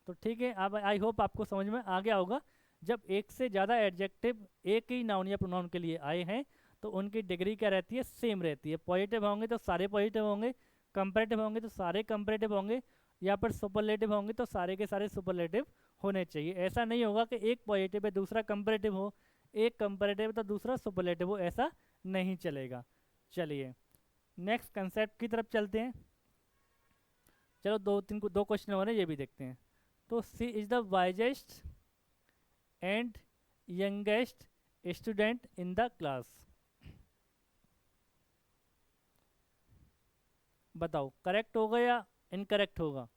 तो ठीक है, अब आई होप आपको समझ में आ गया होगा। जब एक से ज़्यादा एडजेक्टिव एक ही नाउन या प्रोनाउन के लिए आए हैं तो उनकी डिग्री क्या रहती है, सेम रहती है। पॉजिटिव होंगे तो सारे पॉजिटिव होंगे, कंपैरेटिव होंगे तो सारे कंपैरेटिव होंगे, या पर सुपरलेटिव होंगे तो सारे के सारे सुपरलेटिव होने चाहिए। ऐसा नहीं होगा कि एक पॉजिटिव है दूसरा कंपैरेटिव हो, एक कंपैरेटिव तो दूसरा सुपरलेटिव हो, ऐसा नहीं चलेगा। चलिए नेक्स्ट कंसेप्ट की तरफ चलते हैं। चलो दो क्वेश्चन हो रहे हैं, ये भी देखते हैं। तो she is the wisest and youngest student in the class. बताओ करेक्ट होगा या इनकरेक्ट होगा।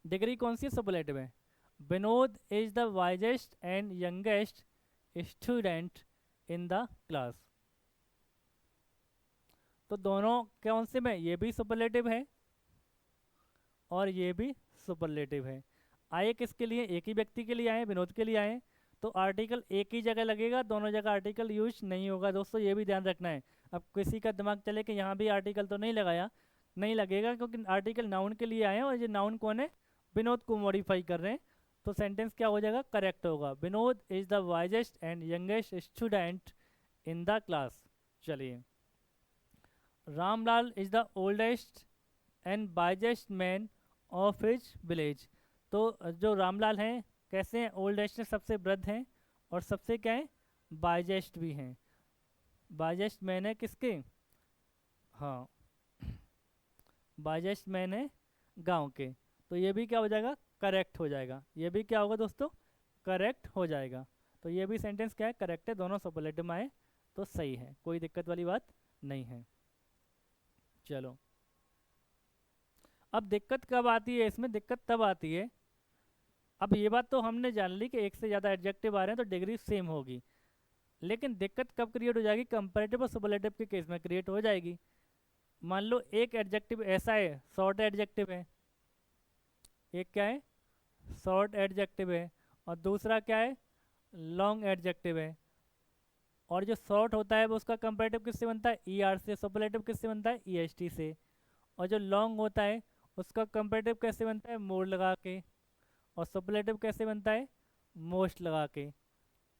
डिग्री कौन सी सुपरलेटिव है। Vinod is the wisest and youngest student in the class. तो दोनों कौन से में, ये भी सुपरलेटिव है और ये भी सुपरलेटिव है। आए किसके लिए, एक ही व्यक्ति के लिए आए, विनोद के लिए आए, तो आर्टिकल एक ही जगह लगेगा, दोनों जगह आर्टिकल यूज नहीं होगा। दोस्तों ये भी ध्यान रखना है। अब किसी का दिमाग चले कि यहाँ भी आर्टिकल तो नहीं लगाया, नहीं लगेगा, क्योंकि आर्टिकल नाउन के लिए आए हैं और ये नाउन कौन है, विनोद को मॉडिफाई कर रहे हैं। तो सेंटेंस क्या हो जाएगा, करेक्ट होगा। Vinod is the wisest and youngest student in the class. चलिए, Ramlal is the oldest and wisest man of his village. तो जो रामलाल हैं कैसे हैं, ओल्डेस्ट सबसे वृद्ध हैं और सबसे क्या है, वाइजेस्ट भी हैं। वाइजेस्ट मैन है किसके, हाँ वाइजेस्ट मैन है गांव के। तो ये भी क्या हो जाएगा, करेक्ट हो जाएगा। ये भी क्या होगा दोस्तों, करेक्ट हो जाएगा। तो ये भी सेंटेंस क्या है, करेक्ट है, दोनों सुपरलेटिव में आए तो सही है, कोई दिक्कत वाली बात नहीं है। चलो अब दिक्कत कब आती है, इसमें दिक्कत तब आती है, अब ये बात तो हमने जान ली कि एक से ज़्यादा एडजेक्टिव आ रहे हैं तो डिग्री सेम होगी, लेकिन दिक्कत कब क्रिएट हो जाएगी, कंपैरेटिव और सुपरलेटिव के केस में क्रिएट हो जाएगी। मान लो एक एडजेक्टिव ऐसा है, शॉर्ट एडजेक्टिव है, एक क्या है, शॉर्ट एडजेक्टिव है, और दूसरा क्या है, लॉन्ग एडजेक्टिव है। और जो शॉर्ट होता है वो उसका कंपैरेटिव किससे बनता है, ई आर से, सुपरलेटिव किससे बनता है, ई एस टी से। और जो लॉन्ग होता है उसका कंपैरेटिव कैसे बनता है, मोर लगा के, और सुपरलेटिव कैसे बनता है, मोस्ट लगा के।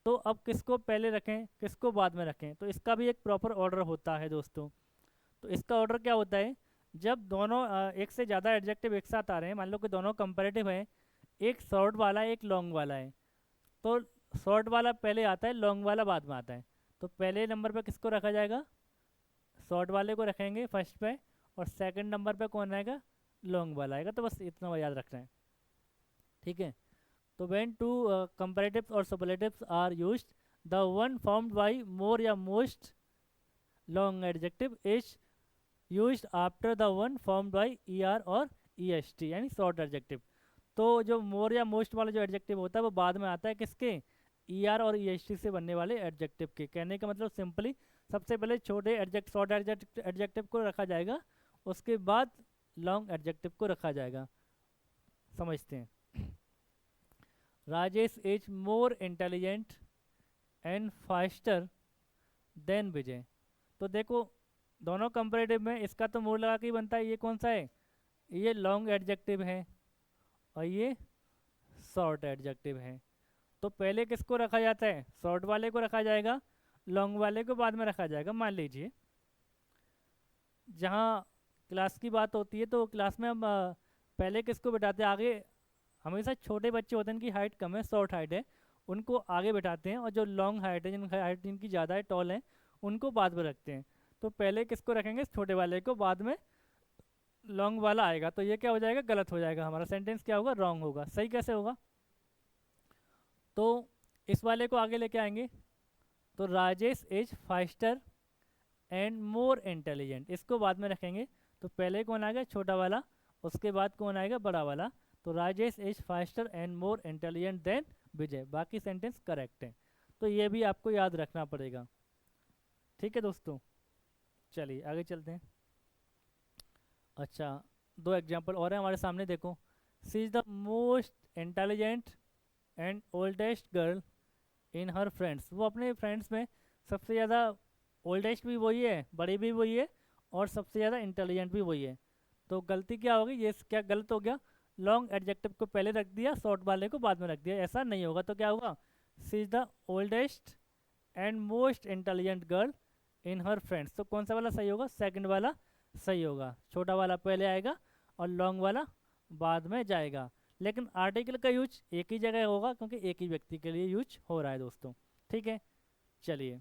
तो अब किसको पहले रखें किसको बाद में रखें, तो इसका भी एक प्रॉपर ऑर्डर होता है दोस्तों। तो इसका ऑर्डर क्या होता है, जब दोनों एक से ज़्यादा एडजेक्टिव एक साथ आ रहे हैं, मान लो कि दोनों कंपैरेटिव हैं, एक शॉर्ट वाला है एक लॉन्ग वाला है, तो शॉर्ट वाला पहले आता है, लॉन्ग वाला बाद में आता है। तो पहले नंबर पे किसको रखा जाएगा, शॉर्ट वाले को रखेंगे फर्स्ट पे, और सेकंड नंबर पे कौन आएगा, लॉन्ग वाला आएगा। तो बस इतना याद रखना है, ठीक है। तो व्हेन टू कंपैरेटिव्स और superlatives are used, the one formed by more या most long adjective is used after the one formed by E R और ई एस टी, यानी शॉर्ट एडजेक्टिव। तो जो मोर या मोस्ट वाला जो एडजेक्टिव होता है वो बाद में आता है किसके, ई आर और ई एस टी से बनने वाले एडजेक्टिव के। कहने का मतलब सिंपली सबसे पहले छोटे शॉर्ट एडजेक्टिव को रखा जाएगा, उसके बाद लॉन्ग एडजेक्टिव को रखा जाएगा। समझते हैं। Rajesh is more intelligent and faster than Vijay. तो देखो दोनों कंपैरेटिव में इसका तो मोर लगा के ही बनता है। ये कौन सा है, ये लॉन्ग एडजेक्टिव है और ये शॉर्ट एडजेक्टिव है। तो पहले किसको रखा जाता है, शॉर्ट वाले को रखा जाएगा, लॉन्ग वाले को बाद में रखा जाएगा। मान लीजिए जहाँ क्लास की बात होती है तो क्लास में हम पहले किसको बिठाते हैं, आगे हमेशा छोटे बच्चे होते हैं जिनकी हाइट कम है, शॉर्ट हाइट है, उनको आगे बैठाते हैं, और जो लॉन्ग हाइट है जिनकी हाइट जिनकी ज़्यादा है, टॉल है, उनको बाद में रखते हैं। तो पहले किसको रखेंगे, छोटे वाले को, बाद में लॉन्ग वाला आएगा। तो ये क्या हो जाएगा, गलत हो जाएगा, हमारा सेंटेंस क्या होगा, रॉन्ग होगा। सही कैसे होगा, तो इस वाले को आगे लेके आएंगे। तो Rajesh is faster and more intelligent, इसको बाद में रखेंगे। तो पहले कौन आएगा, छोटा वाला, उसके बाद कौन आएगा, बड़ा वाला। तो Rajesh is faster and more intelligent than Vijay. बाकी सेंटेंस करेक्ट है, तो ये भी आपको याद रखना पड़ेगा। ठीक है दोस्तों, चलिए आगे चलते हैं। अच्छा, दो एग्जाम्पल और हैं हमारे सामने, देखो। She is the most intelligent and oldest girl in her friends. वो अपने फ्रेंड्स में सबसे ज़्यादा ओल्डेस्ट भी वही है, बड़ी भी वही है, और सबसे ज़्यादा इंटेलिजेंट भी वही है। तो गलती क्या होगी, ये क्या गलत हो गया, लॉन्ग एडजेक्टिव को पहले रख दिया, शॉर्ट वाले को बाद में रख दिया, ऐसा नहीं होगा। तो क्या होगा, she is the oldest and most intelligent girl in her friends. तो कौन सा वाला सही होगा, सेकंड वाला सही होगा, छोटा वाला पहले आएगा और लॉन्ग वाला बाद में जाएगा। लेकिन आर्टिकल का यूज एक ही जगह होगा क्योंकि एक ही व्यक्ति के लिए यूज हो रहा है दोस्तों, ठीक है। चलिए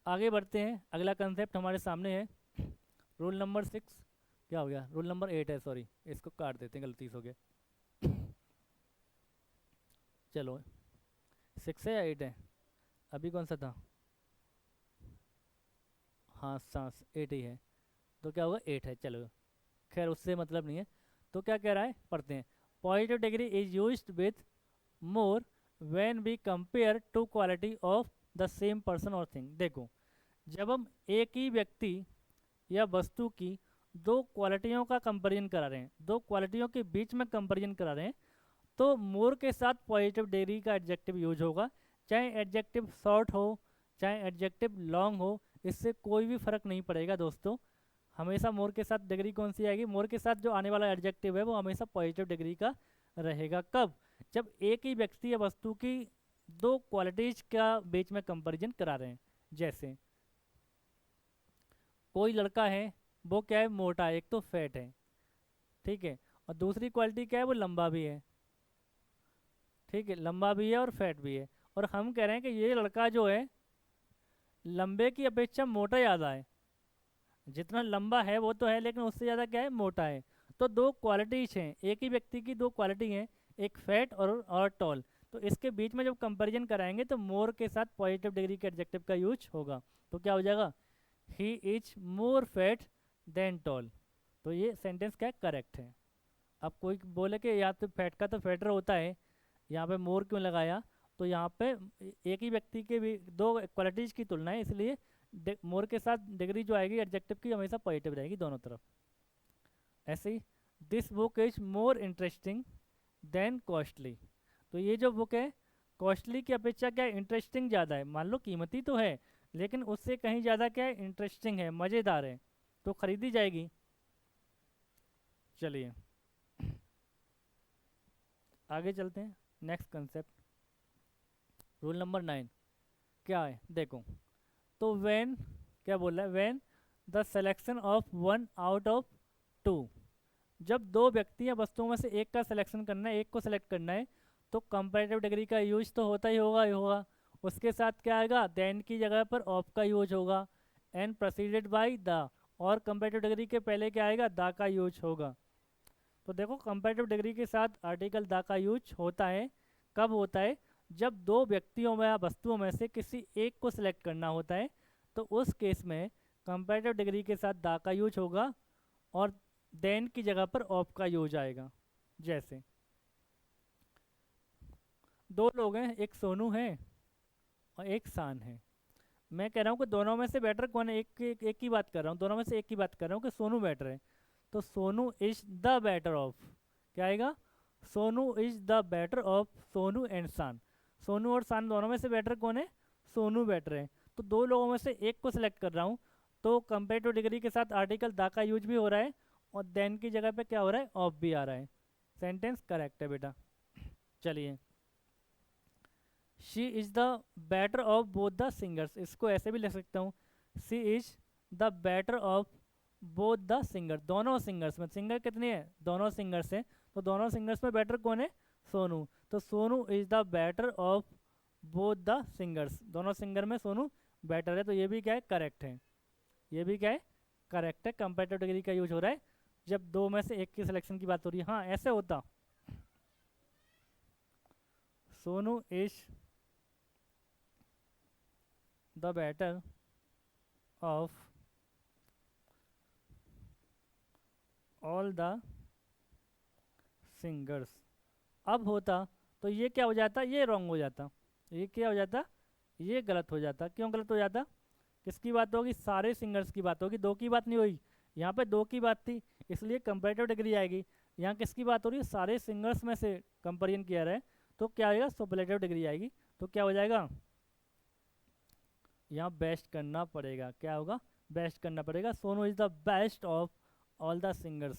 आगे बढ़ते हैं, अगला कंसेप्ट हमारे सामने है रूल नंबर 6, क्या हो गया, रूल नंबर 8 है, सॉरी इसको काट देते हैं, गलती से हो गया। चलो 6 है या 8 है, अभी कौन सा था, हाँ सांस 8 ही है, तो क्या होगा 8 है, चलो खैर उससे मतलब नहीं है। तो क्या कह रहा है, पढ़ते हैं। Positive degree is used with more when we compare to quality of the same person और थिंग। देखो, जब हम एक ही व्यक्ति या वस्तु की दो क्वालिटियों का कंपेरिजन करा रहे हैं, दो क्वालिटियों के बीच में कंपेरिजन करा रहे हैं, तो मोर के साथ पॉजिटिव डिग्री का एडजेक्टिव यूज होगा, चाहे एडजेक्टिव शॉर्ट हो चाहे एडजेक्टिव लॉन्ग हो, इससे कोई भी फर्क नहीं पड़ेगा दोस्तों। हमेशा मोर के साथ डिग्री कौन सी आएगी, मोर के साथ जो आने वाला एडजेक्टिव है वो हमेशा पॉजिटिव डिग्री का रहेगा। कब, जब एक ही व्यक्ति या वस्तु की दो क्वालिटीज का बीच में कंपैरिजन करा रहे हैं। जैसे कोई लड़का है, वो क्या है, मोटा है, एक तो फैट है, ठीक है, और दूसरी क्वालिटी क्या है, वो लंबा भी है, ठीक है, लंबा भी है और फैट भी है। और हम कह रहे हैं कि ये लड़का जो है लंबे की अपेक्षा मोटा ज़्यादा है, जितना लंबा है वो तो है लेकिन उससे ज़्यादा क्या है, मोटा है। तो दो क्वालिटीज हैं, एक ही व्यक्ति की दो क्वालिटी हैं, एक फैट और टॉल। तो इसके बीच में जब कंपैरिजन कराएंगे तो मोर के साथ पॉजिटिव डिग्री के एडजेक्टिव का यूज होगा। तो क्या हो जाएगा, he is more fat than tall. तो ये सेंटेंस क्या करेक्ट है। अब कोई बोले कि या तो फैट का तो फैटर होता है, यहाँ पे मोर क्यों लगाया, तो यहाँ पे एक ही व्यक्ति के भी दो क्वालिटीज़ की तुलना है, इसलिए मोर के साथ डिग्री जो आएगी एडजेक्टिव की हमेशा पॉजिटिव रहेगी दोनों तरफ। ऐसे ही this book is more interesting than costly. तो ये जो बुक है कॉस्टली की अपेक्षा क्या है, इंटरेस्टिंग ज़्यादा है। मान लो कीमती तो है लेकिन उससे कहीं ज़्यादा क्या है, इंटरेस्टिंग है, मज़ेदार है, तो खरीदी जाएगी। चलिए आगे चलते हैं, नेक्स्ट कंसेप्ट रूल नंबर 9 क्या है, देखो। तो व्हेन, क्या बोल रहा है, when the selection of one out of two, जब दो व्यक्ति या वस्तुओं में से एक का सिलेक्शन करना है, एक को सिलेक्ट करना है, तो कंपैरेटिव डिग्री का यूज तो होता ही होगा। उसके साथ क्या आएगा, देन की जगह पर ऑफ का यूज होगा, एंड प्रोसीडेड बाय द, और कंपैरेटिव डिग्री के पहले क्या आएगा, द का यूज होगा। तो देखो कंपैरेटिव डिग्री के साथ आर्टिकल द का यूज होता है, कब होता है, जब दो व्यक्तियों में या वस्तुओं में से किसी एक को सिलेक्ट करना होता है, तो उस केस में कंपैरेटिव डिग्री के साथ द का यूज होगा और देन की जगह पर ऑफ का यूज आएगा। जैसे दो लोग हैं, एक सोनू है और एक शान है। मैं कह रहा हूँ कि दोनों में से बेटर कौन है, एक की बात कर रहा हूँ, दोनों में से एक की बात कर रहा हूँ कि सोनू बेटर है। तो Sonu is the better of, क्या आएगा, Sonu is the better of Sonu and शान। सोनू और शान दोनों में से बेटर कौन है, सोनू बेटर है। तो दो लोगों में से एक को सिलेक्ट कर रहा हूँ, तो कंपेरेटिव डिग्री के साथ आर्टिकल द का यूज भी हो रहा है और देन की जगह पे क्या हो रहा है, ऑफ भी आ रहा है। सेंटेंस करेक्ट है बेटा। चलिए she is the better of both the singers, इसको ऐसे भी लिख सकता हूँ, she is the better of both the singer. दोनों सिंगर्स में, सिंगर कितने हैं, दोनों सिंगर्स हैं, तो दोनों सिंगर्स में बेटर कौन है, सोनू। तो Sonu is the better of both the singers, दोनों सिंगर में सोनू बेटर है। तो ये भी क्या है, करेक्ट है, ये भी क्या है, करेक्ट है। कंपैरेटिव डिग्री का यूज हो रहा है जब दो में से एक की सिलेक्शन की बात हो रही है। हाँ ऐसे होता, Sonu is the better of all the singers. अब होता तो ये क्या हो जाता, ये रॉन्ग हो जाता, ये क्या हो जाता, ये गलत हो जाता। क्यों गलत हो जाता, किसकी बात होगी, सारे सिंगर्स की बात होगी, दो की बात नहीं हुई, यहाँ पे दो की बात थी इसलिए कंपैरेटिव डिग्री आएगी। यहाँ किसकी बात हो रही है, सारे सिंगर्स में से कंपेरिजन किया रहा है, तो क्या आएगा, सुपरलेटिव डिग्री आएगी। तो क्या हो जाएगा, यहाँ बेस्ट करना पड़ेगा, क्या होगा, बेस्ट करना पड़ेगा। Sonu is the best of all the singers,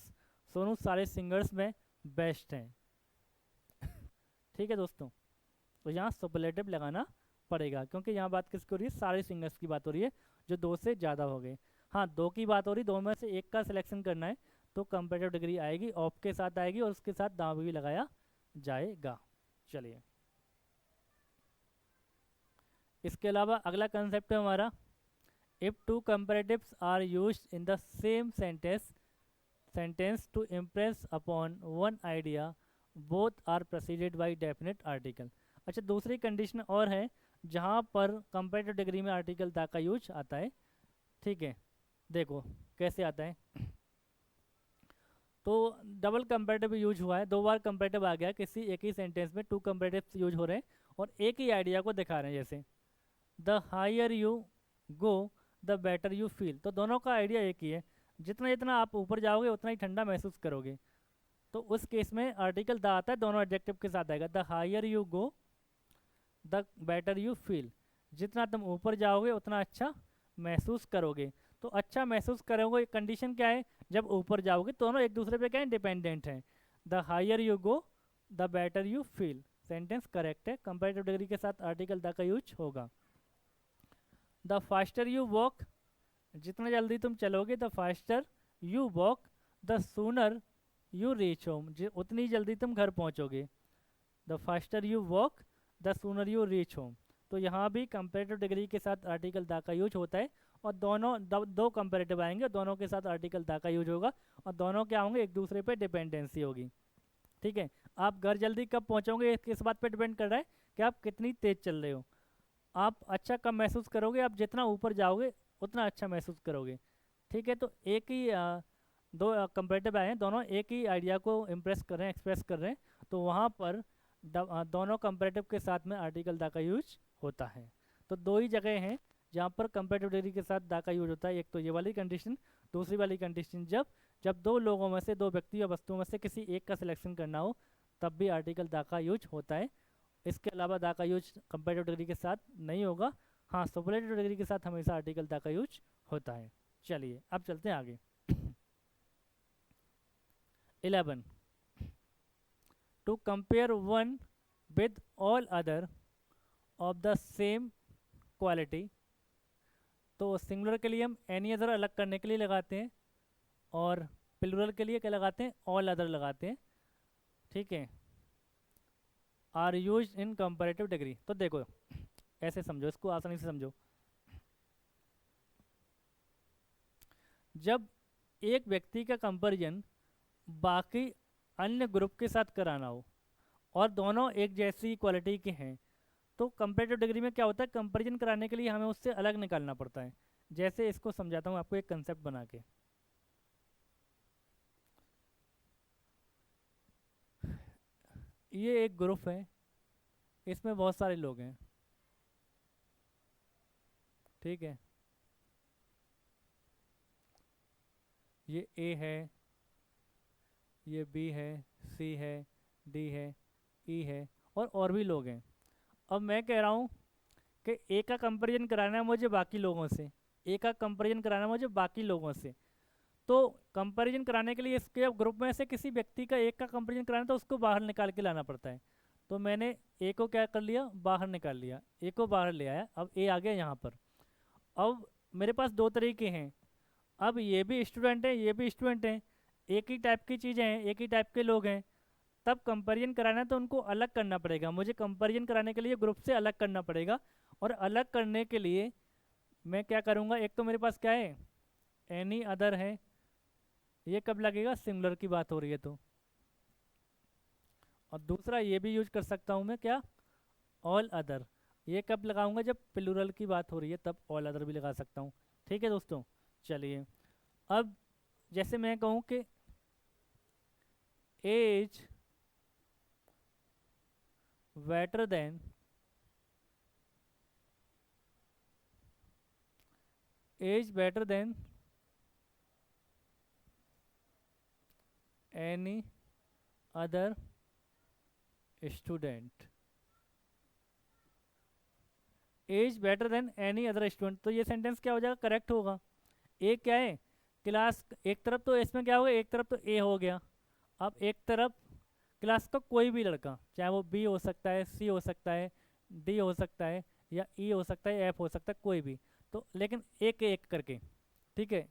Sonu सारे सिंगर्स में बेस्ट हैं। ठीक है दोस्तों, तो यहाँ सुपरलेटिव लगाना पड़ेगा, क्योंकि यहाँ बात किसकी हो रही है, सारे सिंगर्स की बात हो रही है जो दो से ज़्यादा हो गए। हाँ, दो की बात हो रही, दो में से एक का सिलेक्शन करना है, तो कंपेरेटिव डिग्री आएगी, ऑफ के साथ आएगी और उसके साथ दांव भी लगाया जाएगा। चलिए, इसके अलावा अगला कंसेप्ट है हमारा, if two comparatives are used in the same sentence to impress upon one idea, both are preceded by definite article. अच्छा, दूसरी कंडीशन और है जहाँ पर कंपेरेटिव डिग्री में आर्टिकल द का यूज आता है। ठीक है, देखो कैसे आता है। तो डबल कंपेरेटिव यूज हुआ है, दो बार कंपेरेटिव आ गया, किसी एक ही सेंटेंस में टू कंपेरेटिव यूज हो रहे हैं और एक ही आइडिया को दिखा रहे हैं। जैसे the higher you go the better you feel, तो दोनों का आइडिया एक ही है, जितना जितना आप ऊपर जाओगे उतना ही ठंडा महसूस करोगे। तो उस केस में आर्टिकल द आता है, दोनों एडजेक्टिव के साथ आएगा, the higher you go the better you feel, जितना तुम ऊपर जाओगे उतना अच्छा महसूस करोगे। तो अच्छा महसूस करोगे, कंडीशन क्या है, जब ऊपर जाओगे, दोनों एक दूसरे पे क्या है, डिपेंडेंट हैं। The higher you go the better you feel, sentence correct है, कंपैरेटिव डिग्री के साथ आर्टिकल द का यूज होगा। द फास्टर यू वॉक, जितना जल्दी तुम चलोगे, the faster you walk the sooner you reach home, उतनी जल्दी तुम घर पहुंचोगे। The faster you walk the sooner you reach home, तो यहाँ भी कंपेरेटिव डिग्री के साथ आर्टिकल द का यूज होता है, और दोनों दो कंपेरेटिव आएंगे, दोनों के साथ आर्टिकल द का यूज होगा, और दोनों क्या होंगे, एक दूसरे पे डिपेंडेंसी होगी। ठीक है, आप घर जल्दी कब पहुँचोगे इस बात पे डिपेंड कर रहा है कि आप कितनी तेज़ चल रहे हो। आप अच्छा कब महसूस करोगे, आप जितना ऊपर जाओगे उतना अच्छा महसूस करोगे। ठीक है, तो एक ही दो कंपेरेटिव आए हैं, दोनों एक ही आइडिया को इम्प्रेस कर रहे हैं, एक्सप्रेस कर रहे हैं, तो वहाँ पर दोनों कंपेरेटिव के साथ में आर्टिकल द का यूज होता है। तो दो ही जगह हैं जहाँ पर कंपेरेटिव डिग्री के साथ द का यूज होता है, एक तो ये वाली कंडीशन, दूसरी वाली कंडीशन जब दो लोगों में से, दो व्यक्ति या वस्तुओं में से किसी एक का सिलेक्शन करना हो, तब भी आर्टिकल द का यूज होता है। इसके अलावा द का यूज कंपेरेटिव डिग्री के साथ नहीं होगा। हाँ, सुपरलेटिव डिग्री के साथ हमेशा आर्टिकल द का यूज होता है। चलिए, अब चलते हैं आगे। 11, to compare one with all other of the same quality, तो सिंगुलर के लिए हम एनी अदर अलग करने के लिए लगाते हैं, और प्लूरल के लिए क्या लगाते हैं, ऑल अदर लगाते हैं। ठीक है, are use in comparative degree. तो देखो ऐसे समझो, इसको आसानी से समझो। जब एक व्यक्ति का कंपैरिजन बाकी अन्य ग्रुप के साथ कराना हो और दोनों एक जैसी क्वालिटी के हैं, तो कंपेरेटिव डिग्री में क्या होता है, कंपैरिजन कराने के लिए हमें उससे अलग निकालना पड़ता है। जैसे इसको समझाता हूँ आपको एक कंसेप्ट बना के। ये एक ग्रुप है, इसमें बहुत सारे लोग हैं। ठीक है, ये ए है, ये बी है, सी है, डी है, ई है, और भी लोग हैं। अब मैं कह रहा हूँ कि ए का कंपैरिजन कराना है मुझे बाकी लोगों से, ए का कंपैरिजन कराना है मुझे बाकी लोगों से। तो कंपैरिजन कराने के लिए इसके ग्रुप में से किसी व्यक्ति का एक का कंपैरिजन कराना, तो उसको बाहर निकाल के लाना पड़ता है। तो मैंने ए को क्या कर लिया, बाहर निकाल लिया, ए को बाहर ले आया, अब ए आ गया यहाँ पर। अब मेरे पास दो तरीके हैं, अब ये भी स्टूडेंट है, ये भी स्टूडेंट है, एक ही टाइप की चीज़ें हैं, एक ही टाइप के लोग हैं, तब कंपैरिजन कराना है तो उनको अलग करना पड़ेगा। मुझे कंपैरिजन कराने के लिए ग्रुप से अलग करना पड़ेगा, और अलग करने के लिए मैं क्या करूँगा, एक तो मेरे पास क्या है, एनी अदर है, ये कब लगेगा, सिंगुलर की बात हो रही है तो। और दूसरा ये भी यूज कर सकता हूँ मैं, क्या, ऑल अदर, ये कब लगाऊंगा, जब प्लूरल की बात हो रही है तब ऑल अदर भी लगा सकता हूँ। ठीक है दोस्तों, चलिए। अब जैसे मैं कहूँ कि as better than any other student, as better than any other student, तो ये सेंटेंस क्या हो जाएगा, करेक्ट होगा। ए क्या है, क्लास, एक तरफ तो इसमें क्या होगा, एक तरफ तो ए हो गया, अब एक तरफ क्लास का कोई भी लड़का, चाहे वो बी हो सकता है, सी हो सकता है, डी हो सकता है, या ई हो सकता है, एफ हो सकता है, कोई भी, तो लेकिन एक एक करके, ठीक है,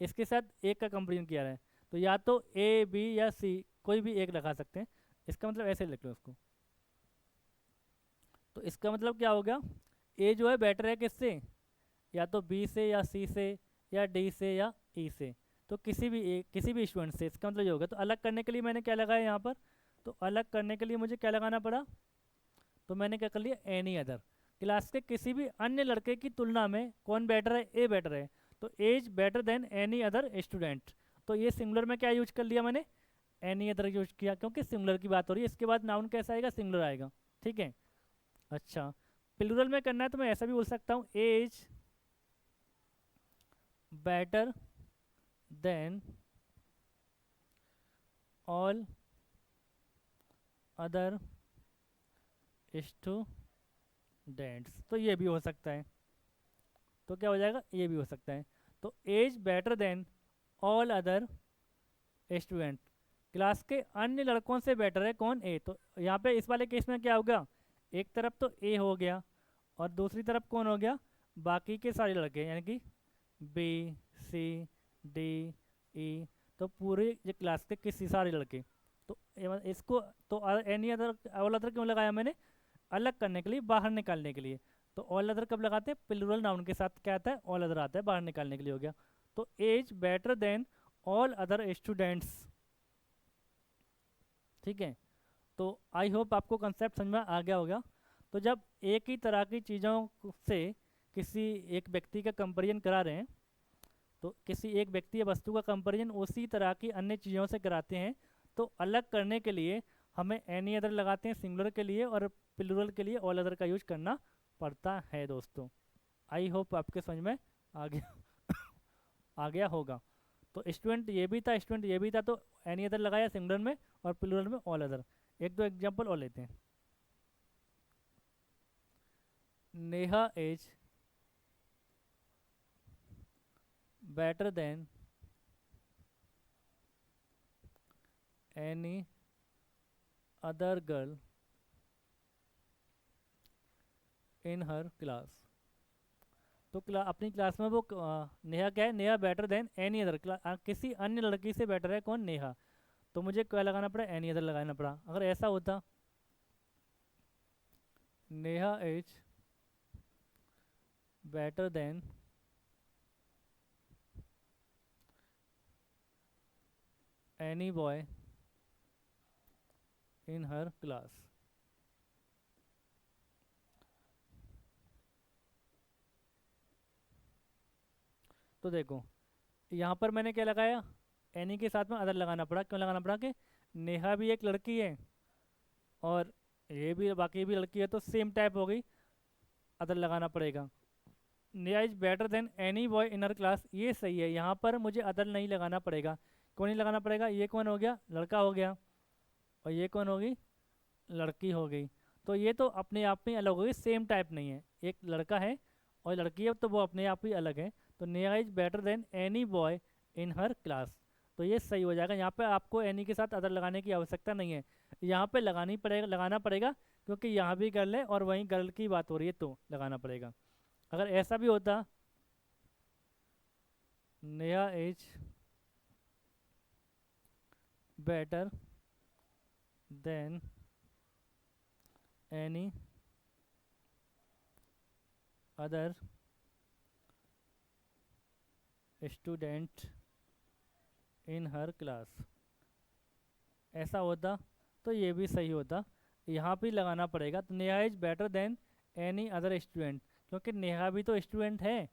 इसके साथ एक का कंपेरिजन किया है, तो या तो ए बी या सी कोई भी एक लगा सकते हैं, इसका मतलब ऐसे लिख लो उसको। तो इसका मतलब क्या हो गया, ए जो है बेटर है किससे, या तो बी से या सी से या डी से या ई से, तो किसी भी स्टूडेंट से, इसका मतलब ये होगा। तो अलग करने के लिए मैंने क्या लगाया यहाँ पर, तो अलग करने के लिए मुझे क्या लगाना पड़ा, तो मैंने क्या कर लिया, एनी अदर, क्लास के किसी भी अन्य लड़के की तुलना में कौन बेटर है, ए बेटर है, तो as better than any other student, तो ये सिंगुलर में क्या यूज कर लिया मैंने, एनी अदर यूज किया, क्योंकि सिंगुलर की बात हो रही है, इसके बाद नाउन कैसा आएगा, सिंगुलर आएगा, ठीक है। अच्छा, प्लूरल में करना है तो मैं ऐसा भी बोल सकता हूँ, as better than all other students, तो ये भी हो सकता है, तो क्या हो जाएगा, ये भी हो सकता है। तो as better than all other student, class के अन्य लड़कों से बेटर है कौन, ए, तो यहाँ पे इस वाले केस में क्या होगा, एक तरफ तो ए हो गया और दूसरी तरफ कौन हो गया, बाकी के सारे लड़के, यानी कि बी सी डी ई, तो पूरे ये क्लास के किसी सारे लड़के, तो इसको तो एनी अदर, ऑल अदर क्यों लगाया मैंने, अलग करने के लिए, बाहर निकालने के लिए। तो ऑल अदर कब लगाते हैं, प्लूरल नाउन के साथ क्या आता है, ऑल अदर आता है, बाहर निकालने के लिए हो गया। तो as better than all other students, ठीक है। तो आई होप आपको कंसेप्ट समझ में आ गया होगा। तो जब एक ही तरह की चीज़ों से किसी एक व्यक्ति का कंपेरिजन करा रहे हैं, तो किसी एक व्यक्ति या वस्तु का कंपेरिजन उसी तरह की अन्य चीज़ों से कराते हैं, तो अलग करने के लिए हमें एनी अदर लगाते हैं सिंगुलर के लिए, और प्लूरल के लिए ऑल अदर का यूज करना पड़ता है दोस्तों। आई होप आपके समझ में आ गया आ गया होगा। तो स्टूडेंट ये भी था, स्टूडेंट ये भी था, तो एनी अदर लगाया सिंगुलर में और प्लूरल में ऑल अदर। एक दो एग्जांपल और लेते हैं। Neha is better than any other girl in her class, तो अपनी क्लास में वो नेहा क्या है, Neha better than any other, किसी अन्य लड़की से बेटर है कौन, नेहा, तो मुझे क्या लगाना पड़ा, एनी अदर लगाना पड़ा। अगर ऐसा होता, Neha is better than any boy in her class, तो देखो यहाँ पर मैंने क्या लगाया, एनी के साथ में अदर लगाना पड़ा, क्यों लगाना पड़ा कि नेहा भी एक लड़की है और ये भी, बाकी भी लड़की है, तो सेम टाइप हो गई, अदर लगाना पड़ेगा। Neha is better than any boy in her class, ये सही है, यहाँ पर मुझे अदर नहीं लगाना पड़ेगा। क्यों नहीं लगाना पड़ेगा, ये कौन हो गया, लड़का हो गया, और ये कौन होगी, लड़की हो गई, तो ये तो अपने आप में अलग हो गई, सेम टाइप नहीं है, एक लड़का है और लड़की है, तो वो अपने आप ही अलग है। तो Neha is better than any boy in her class, तो ये सही हो जाएगा। यहाँ पे आपको एनी के साथ अदर लगाने की आवश्यकता नहीं है, यहाँ पे लगाना पड़ेगा, क्योंकि यहाँ भी गर्ल है और वहीं गर्ल की बात हो रही है, तो लगाना पड़ेगा। अगर ऐसा भी होता, Neha is better than any other student in her class, ऐसा होता तो ये भी सही होता, यहाँ भी लगाना पड़ेगा। तो Neha is better than any other student, क्योंकि नेहा भी तो स्टूडेंट है,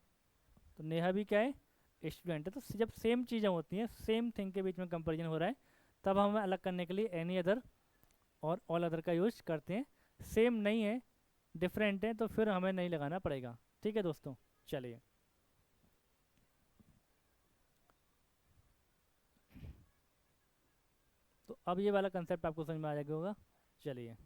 तो नेहा भी क्या है, स्टूडेंट है। तो जब सेम चीज़ें होती हैं, सेम थिंग के बीच में कंपेरिजन हो रहा है, तब हमें अलग करने के लिए एनी अदर और ऑल अदर का यूज करते हैं। सेम नहीं है, डिफरेंट है, तो फिर हमें नहीं लगाना पड़ेगा। ठीक है दोस्तों, चलिए। तो अब ये वाला कंसेप्ट आपको समझ में आ जाएगा होगा। चलिए,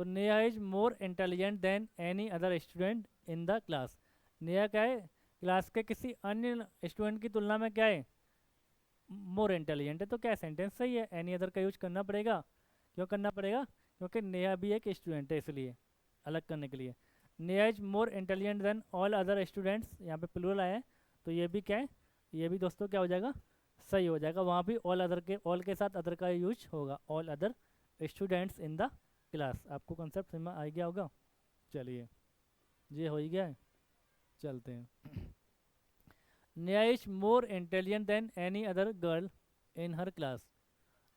तो Neha is more intelligent then any other student in the class. Neha क्या है, क्लास के किसी अन्य स्टूडेंट की तुलना में क्या है, मोर इंटेलिजेंट है। तो क्या सेंटेंस सही है, एनी अदर का यूज करना पड़ेगा। क्यों करना पड़ेगा, क्योंकि नेहा भी एक स्टूडेंट है, इसलिए अलग करने के लिए। Neha is more intelligent then all other students, यहाँ पे प्लूरल आया है, तो ये भी क्या है, ये भी दोस्तों क्या हो जाएगा, सही हो जाएगा। वहाँ भी ऑल अदर के, ऑल के साथ अदर का यूज होगा, all other students in the class. आपको कॉन्सेप्ट समझ में आ गया होगा। चलिए ये हो ही गया है, चलते हैं। Neha is more intelligent then any other girl in her class.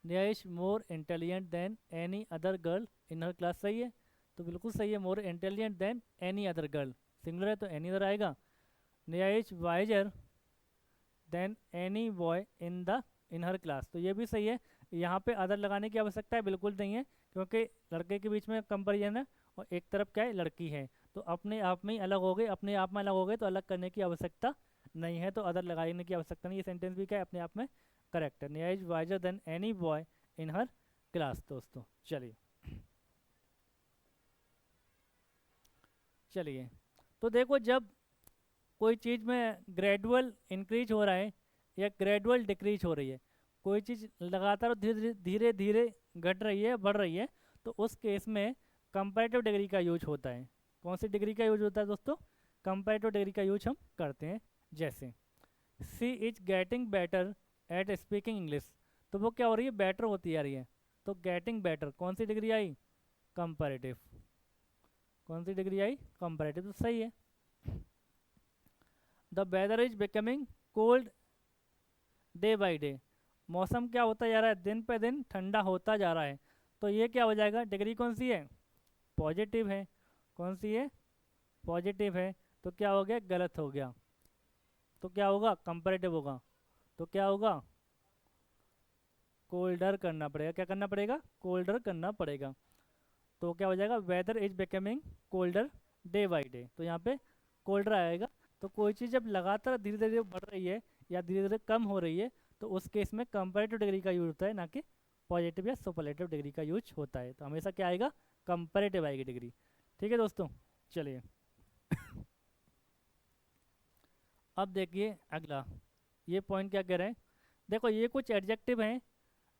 Neha is more intelligent then any other girl in her class, सही है, तो बिल्कुल सही है, मोर intelligent then any other girl, singular है तो एनी अदर आएगा। Neha is wiser then any boy in her class, तो ये भी सही है। यहाँ पे अदर लगाने की आवश्यकता है बिल्कुल नहीं है, क्योंकि लड़के के बीच में कंपेरिजन है और एक तरफ क्या है, लड़की है, तो अपने आप में ही अलग हो गए, अपने आप में अलग हो गए, तो अलग करने की आवश्यकता नहीं है, तो अदर लगाने की आवश्यकता नहीं। ये सेंटेंस भी क्या है, अपने आप में करेक्ट है। Neha is wiser then any boy in her class. दोस्तों चलिए चलिए, तो देखो जब कोई चीज़ में ग्रेजुअल इंक्रीज हो रहा है या ग्रेजुअल डिक्रीज हो रही है, कोई चीज़ लगातार धीरे धीरे धीरे घट रही है, बढ़ रही है, तो उस केस में कंपैरेटिव डिग्री का यूज होता है। कौन सी डिग्री का यूज होता है दोस्तों, कंपैरेटिव डिग्री का यूज हम करते हैं। जैसे she is getting better at speaking English, तो वो क्या हो रही है, बेटर होती जा रही है, तो गेटिंग बेटर कौन सी डिग्री आई, कंपैरेटिव। कौन सी डिग्री आई, कंपैरेटिव, तो सही है। The weather is becoming cold day by day, मौसम क्या होता जा रहा है, दिन पे दिन ठंडा होता जा रहा है, तो ये क्या हो जाएगा, डिग्री कौन सी है, पॉजिटिव है। कौन सी है, पॉजिटिव है, तो क्या हो गया, गलत हो गया, तो क्या होगा, कंपैरेटिव होगा, तो क्या होगा, कोल्डर करना पड़ेगा। क्या करना पड़ेगा, कोल्डर करना पड़ेगा, तो क्या हो जाएगा, weather is becoming colder day by day, तो यहाँ पे कोल्डर आएगा। तो कोई चीज़ जब लगातार धीरे धीरे बढ़ रही है या धीरे धीरे कम हो रही है, तो उस केस में कंपैरेटिव डिग्री का यूज होता है, ना कि पॉजिटिव या सुपरलेटिव डिग्री का यूज होता है। तो हमेशा क्या आएगा, कंपैरेटिव आएगी डिग्री। ठीक है दोस्तों, चलिए अब देखिए अगला, ये पॉइंट क्या कह रहे हैं, देखो ये कुछ एडजेक्टिव हैं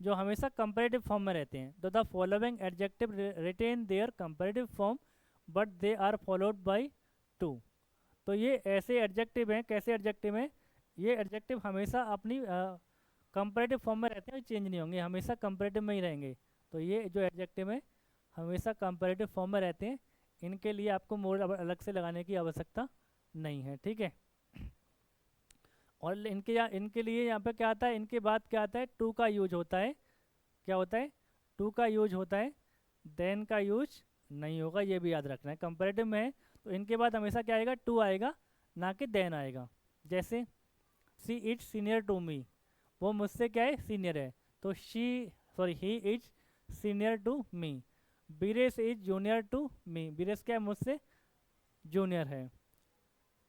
जो हमेशा कंपैरेटिव फॉर्म में रहते हैं। तो the following adjective written their comparative form but they are followed by to. तो ये ऐसे एडजेक्टिव हैं, कैसे एडजेक्टिव हैं, ये एडजेक्टिव हमेशा अपनी कंपैरेटिव फॉर्म में रहते हैं, चेंज नहीं होंगे, हमेशा कंपैरेटिव में ही रहेंगे। तो ये जो एडजेक्टिव हैं हमेशा कंपैरेटिव फॉर्म में रहते हैं, इनके लिए आपको मोड अलग से लगाने की आवश्यकता नहीं है। ठीक है, और इनके लिए यहाँ पे क्या आता है, इनके बाद क्या आता है, टू का यूज होता है। क्या होता है, टू का यूज होता है, देन का यूज नहीं होगा, ये भी याद रखना है। कंपैरेटिव में है तो इनके बाद हमेशा क्या आएगा, टू आएगा, ना कि देन आएगा। जैसे she is senior to me, वो मुझसे क्या है, सीनियर है, तो he is senior to me. Biresh is junior to me, Biresh क्या है, मुझसे जूनियर है।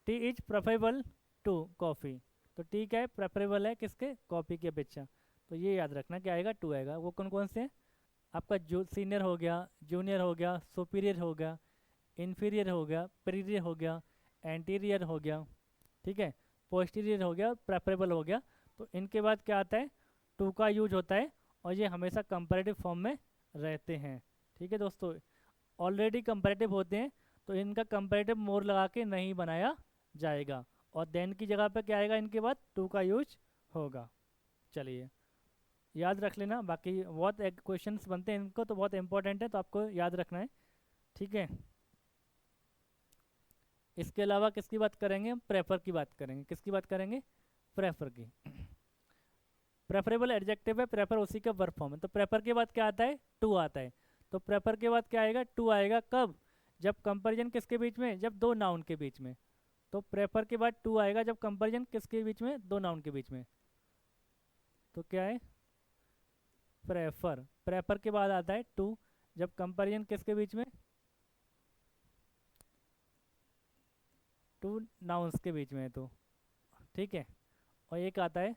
Tea is preferable to coffee, तो टी क्या है, प्रेफरेबल है किसके, कॉफ़ी की अपेक्षा, तो ये याद रखना क्या आएगा, टू आएगा। वो कौन कौन से हैं, आपका जो सीनियर हो गया, जूनियर हो गया, सुपीरियर हो गया, इन्फीरियर हो गया, पीरियर हो गया, एंटीरियर हो गया, ठीक है, पोस्टीरियर हो गया, प्रेफरेबल हो गया। तो इनके बाद क्या आता है, टू का यूज होता है, और ये हमेशा कंपैरेटिव फॉर्म में रहते हैं। ठीक है दोस्तों, ऑलरेडी कंपैरेटिव होते हैं, तो इनका कंपैरेटिव मोर लगा के नहीं बनाया जाएगा, और देन की जगह पे क्या आएगा, इनके बाद टू का यूज होगा। चलिए याद रख लेना, बाकी बहुत क्वेश्चंस बनते हैं इनको, तो बहुत इंपॉर्टेंट है, तो आपको याद रखना है। ठीक है, इसके अलावा किसकी बात करेंगे, हम प्रेफर की बात करेंगे। किसकी बात करेंगे, प्रेफर की। प्रेफरेबल एडजेक्टिव है, प्रेफर उसी का वर्ब फॉर्म है, तो प्रेफर के बाद क्या आता है, टू आता है। तो प्रेफर के बाद क्या आएगा, टू आएगा, कब, जब कंपैरिजन किसके बीच में, जब दो नाउन के बीच में। तो प्रेफर के बाद टू आएगा जब कंपैरिजन किसके बीच में, दो नाउन के बीच में। तो क्या है, प्रेफर, प्रेफर के बाद आता है टू जब कंपैरिजन किसके बीच में, टू नाउन्स के बीच में है, तो ठीक है। और एक आता है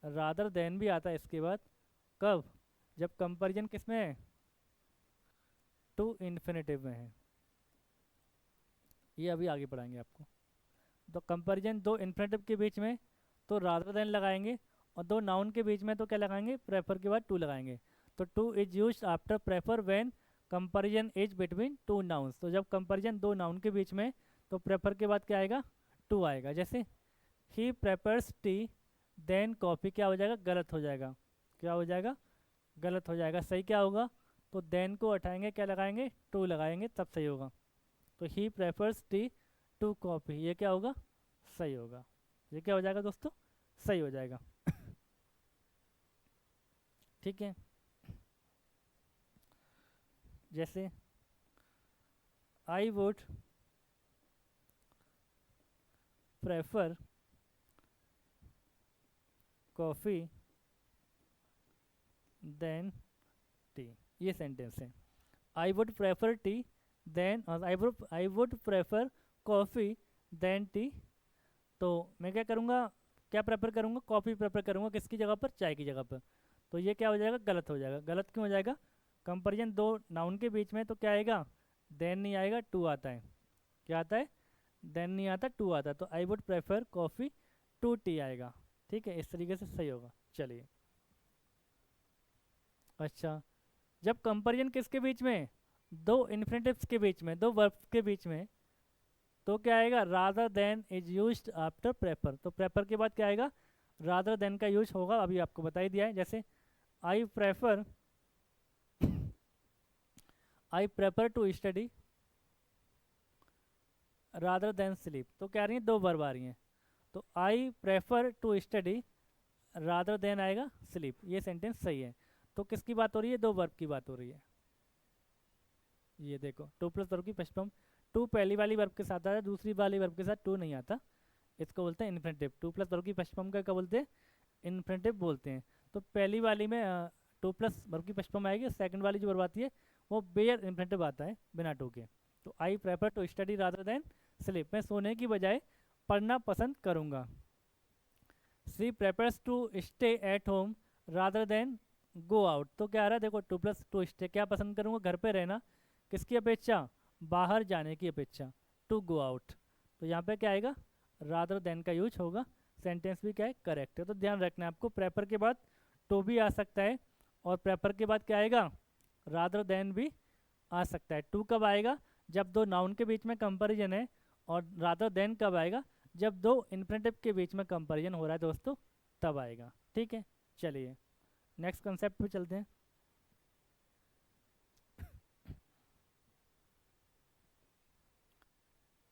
रादर देन भी आता है इसके बाद, कब, जब कंपैरिजन किस में है, टू इन्फिनेटिव में है, ये अभी आगे पढ़ाएंगे आपको। तो कंपैरिजन दो इन्फिनेटिव के बीच में तो रादर देन लगाएंगे, और दो नाउन के बीच में तो क्या लगाएंगे, प्रेफर के बाद टू लगाएंगे। तो two is used after prefer when comparison is between two nouns. तो जब कंपैरिजन दो नाउन के बीच में तो प्रेफर के बाद क्या आएगा, टू आएगा। जैसे he prefers tea than coffee, क्या हो जाएगा, गलत हो जाएगा, क्या हो जाएगा, गलत हो जाएगा। सही क्या होगा, तो देन को हटाएंगे, क्या लगाएंगे, टू लगाएंगे, तब सही होगा। तो he prefers tea to coffee, ये क्या होगा, सही होगा। ये क्या हो जाएगा दोस्तों, सही हो जाएगा। ठीक है। जैसे I would prefer coffee than tea, ये सेंटेंस है। I would prefer tea than, I would prefer coffee than tea. तो मैं क्या करूँगा, क्या प्रेफर करूँगा, कॉफ़ी प्रेफर करूँगा, किसकी जगह पर, चाय की जगह पर। तो ये क्या हो जाएगा, गलत हो जाएगा। गलत क्यों हो जाएगा, कंपैरिजन दो नाउन के बीच में तो क्या आएगा, देन नहीं आएगा, टू आता है। क्या आता है, देन नहीं आता, टू आता है। तो I would prefer coffee to tea आएगा। ठीक है, इस तरीके से सही होगा। चलिए, अच्छा, जब कंपैरिजन किसके बीच में, दो इन्फिनेटिव्स के बीच में, दो वर्ब्स के बीच में, तो क्या आएगा, rather than is used after prefer. तो प्रेफर के बाद क्या आएगा, रादर देन का यूज होगा, अभी आपको बता ही दिया है। जैसे I prefer to study rather than sleep. तो क्या आ रही है, दो वर्ब आ रही हैं। तो I prefer to study rather than आएगा स्लीप, ये सेंटेंस सही है। तो किसकी बात हो रही है, दो वर्ब की बात हो रही है। ये देखो, टू प्लस वर्ब की फर्स्ट फॉर्म, टू पहली वाली वर्ब के साथ आता है, दूसरी वाली वर्ब के साथ टू नहीं आता, इसको बोलते हैं इन्फिनेटिव। टू प्लस वर्ब की फर्स्ट फॉर्म का क्या बोलते हैं, इन्फिनेटिव बोलते हैं। तो पहली वाली में टू प्लस वर्ब की फर्स्ट फॉर्म आएगी, सेकंड वाली जो वर्ब आती है वो बेयर इन्फिनेटिव आता है, बिना टू के। तो I prefer to study rather than sleep, मैं सोने की बजाय पढ़ना पसंद करूँगा। She prefers to stay at home rather than go out. तो क्या आ रहा है, देखो, टू प्लस टू स्टे, क्या पसंद करूँगा, घर पे रहना, किसकी अपेक्षा, बाहर जाने की अपेक्षा, टू गो आउट। तो यहाँ पे क्या आएगा, रादर देन का यूज होगा। सेंटेंस भी क्या है, करेक्ट है। तो ध्यान रखना है आपको, प्रेफर के बाद टू भी आ सकता है, और प्रेफर के बाद क्या आएगा, रादर देन भी आ सकता है। टू कब आएगा, जब दो नाउन के बीच में कंपैरिजन है, और रादर देन कब आएगा, जब दो इन्फिनेटिव के बीच में कंपैरिजन हो रहा है दोस्तों, तब आएगा। ठीक है, चलिए नेक्स्ट कंसेप्ट पे चलते हैं।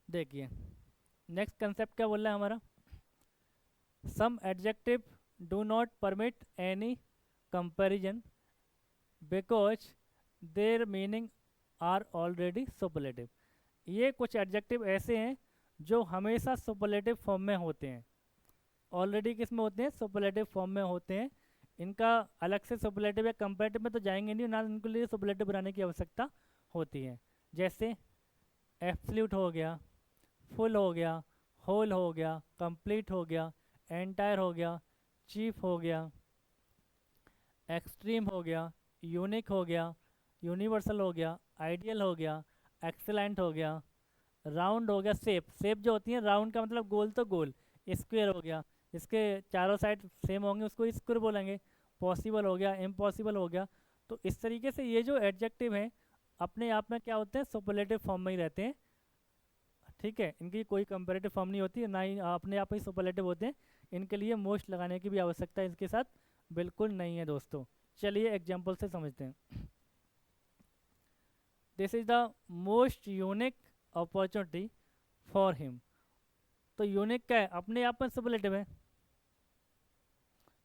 देखिए, नेक्स्ट कंसेप्ट क्या बोल रहा है हमारा, some adjective do not permit any comparison because their meaning are already superlative. ये कुछ एडजेक्टिव ऐसे हैं जो हमेशा सुपरलेटिव फॉर्म में होते हैं। ऑलरेडी किस में होते हैं, सुपरलेटिव फॉर्म में होते हैं। इनका अलग से सुपरलेटिव या कंपैरेटिव में तो जाएंगे नहीं, ना इनके लिए सुपरलेटिव बनाने की आवश्यकता होती है। जैसे एब्सोल्यूट हो गया, फुल हो गया, होल हो गया, कंप्लीट हो गया, एंटायर हो गया, चीफ हो गया, एक्सट्रीम हो गया, यूनिक हो गया, यूनिवर्सल हो गया, आइडियल हो गया, एक्सेलेंट हो गया, राउंड हो गया, शेप, शेप जो होती है राउंड का मतलब गोल, तो गोल, स्क्वायर हो गया, इसके चारों साइड सेम होंगे उसको स्क्वायर बोलेंगे, पॉसिबल हो गया, इम्पॉसिबल हो गया। तो इस तरीके से ये जो एडजेक्टिव हैं अपने आप में क्या होते हैं, सुपरलेटिव फॉर्म में ही रहते हैं। ठीक है, इनकी कोई कंपैरेटिव फॉर्म नहीं होती है, ना ही अपने आप ही सुपरलेटिव होते हैं। इनके लिए मोस्ट लगाने की भी आवश्यकता इसके साथ बिल्कुल नहीं है दोस्तों। चलिए एग्जाम्पल से समझते हैं। This is the most unique opportunity for him. तो यूनिक क्या है, अपने आप में सुपरलेटिव है,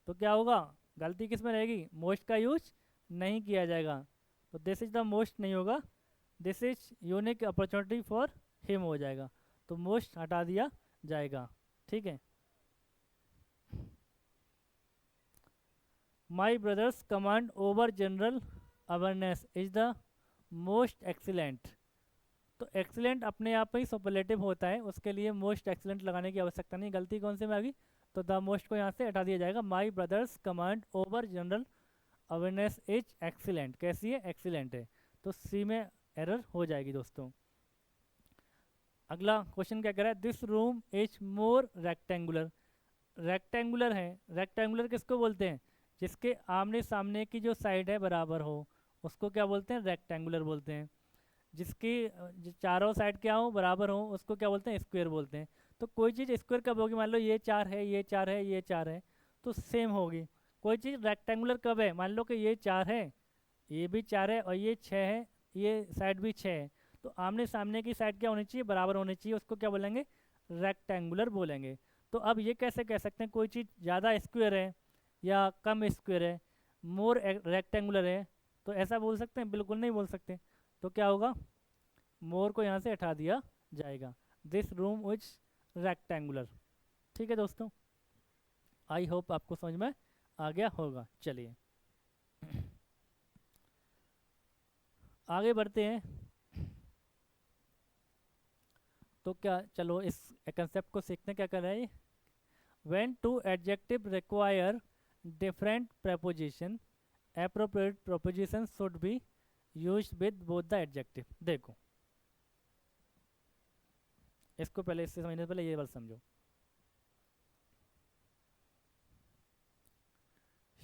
तो क्या होगा, गलती किस में रहेगी, मोस्ट का यूज नहीं किया जाएगा। तो दिस इज द मोस्ट नहीं होगा, this is unique opportunity for him हो जाएगा। तो मोस्ट हटा दिया जाएगा। ठीक है, my brother's command over general awareness is the most excellent. तो एक्सीलेंट अपने आप में ही सुपरलेटिव होता है, उसके लिए मोस्ट एक्सीलेंट लगाने की आवश्यकता नहीं। गलती कौन से में आ गई, तो द मोस्ट को यहाँ से हटा दिया जाएगा। My brother's command over general awareness is excellent, कैसी है, एक्सीलेंट है। तो सी में एरर हो जाएगी दोस्तों। अगला क्वेश्चन क्या कह रहा है, this room is more rectangular. Rectangular है, रेक्टेंगुलर किसको बोलते हैं, जिसके आमने सामने की जो साइड है बराबर हो, उसको क्या बोलते हैं, रेक्टेंगुलर बोलते हैं। जिसकी जो चारों साइड क्या हो, बराबर हो, उसको क्या बोलते हैं, स्क्वायर बोलते हैं। तो कोई चीज़ स्क्वायर कब होगी, मान लो ये 4 है, ये 4 है, ये 4 है, तो सेम होगी। कोई चीज़ रेक्टेंगुलर कब है, मान लो कि ये 4 है, ये भी 4 है, और ये 6 है, ये साइड भी 6 है, तो आमने सामने की साइड क्या होनी चाहिए, बराबर होनी चाहिए, उसको क्या बोलेंगे, रेक्टेंगुलर बोलेंगे। तो अब ये कैसे कह सकते हैं कोई चीज़ ज़्यादा स्क्वायर है या कम स्क्वायर है, मोर रेक्टेंगुलर है, तो ऐसा बोल सकते हैं, बिल्कुल नहीं बोल सकते। तो क्या होगा, मोर को यहाँ से हटा दिया जाएगा, दिस रूम इज रेक्टेंगुलर। ठीक है दोस्तों, आई होप आपको समझ में आ गया होगा। चलिए आगे बढ़ते हैं। तो क्या, चलो इस कंसेप्ट को सीखने क्या कर रहे हैं, when two adjective require different preposition appropriate preposition should be used with both the adjective। देखो इसको पहले, इससे समझने से पहले ये बात समझो,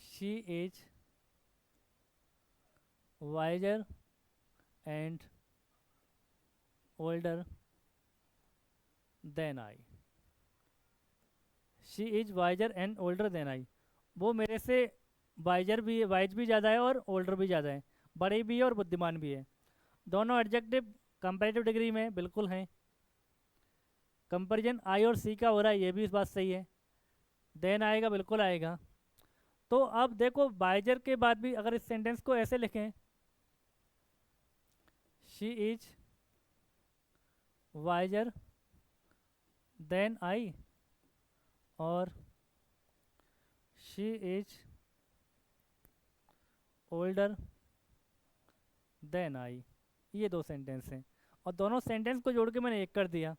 she is wiser and older than I। She is wiser and older than I, वो मेरे से वाइजर भी है, वाइज भी ज़्यादा है और ओल्डर भी ज़्यादा है, बड़ी भी है और बुद्धिमान भी है। दोनों एडजेक्टिव कंपैरेटिव डिग्री में बिल्कुल हैं। कंपैरिजन आई और सी का हो रहा है, ये भी इस बात सही है। देन आएगा, बिल्कुल आएगा। तो अब देखो वाइजर के बाद भी अगर इस सेंटेंस को ऐसे लिखें, she is wiser than I और she is older than I, ये दो सेंटेंस हैं, और दोनों सेंटेंस को जोड़ के मैंने एक कर दिया।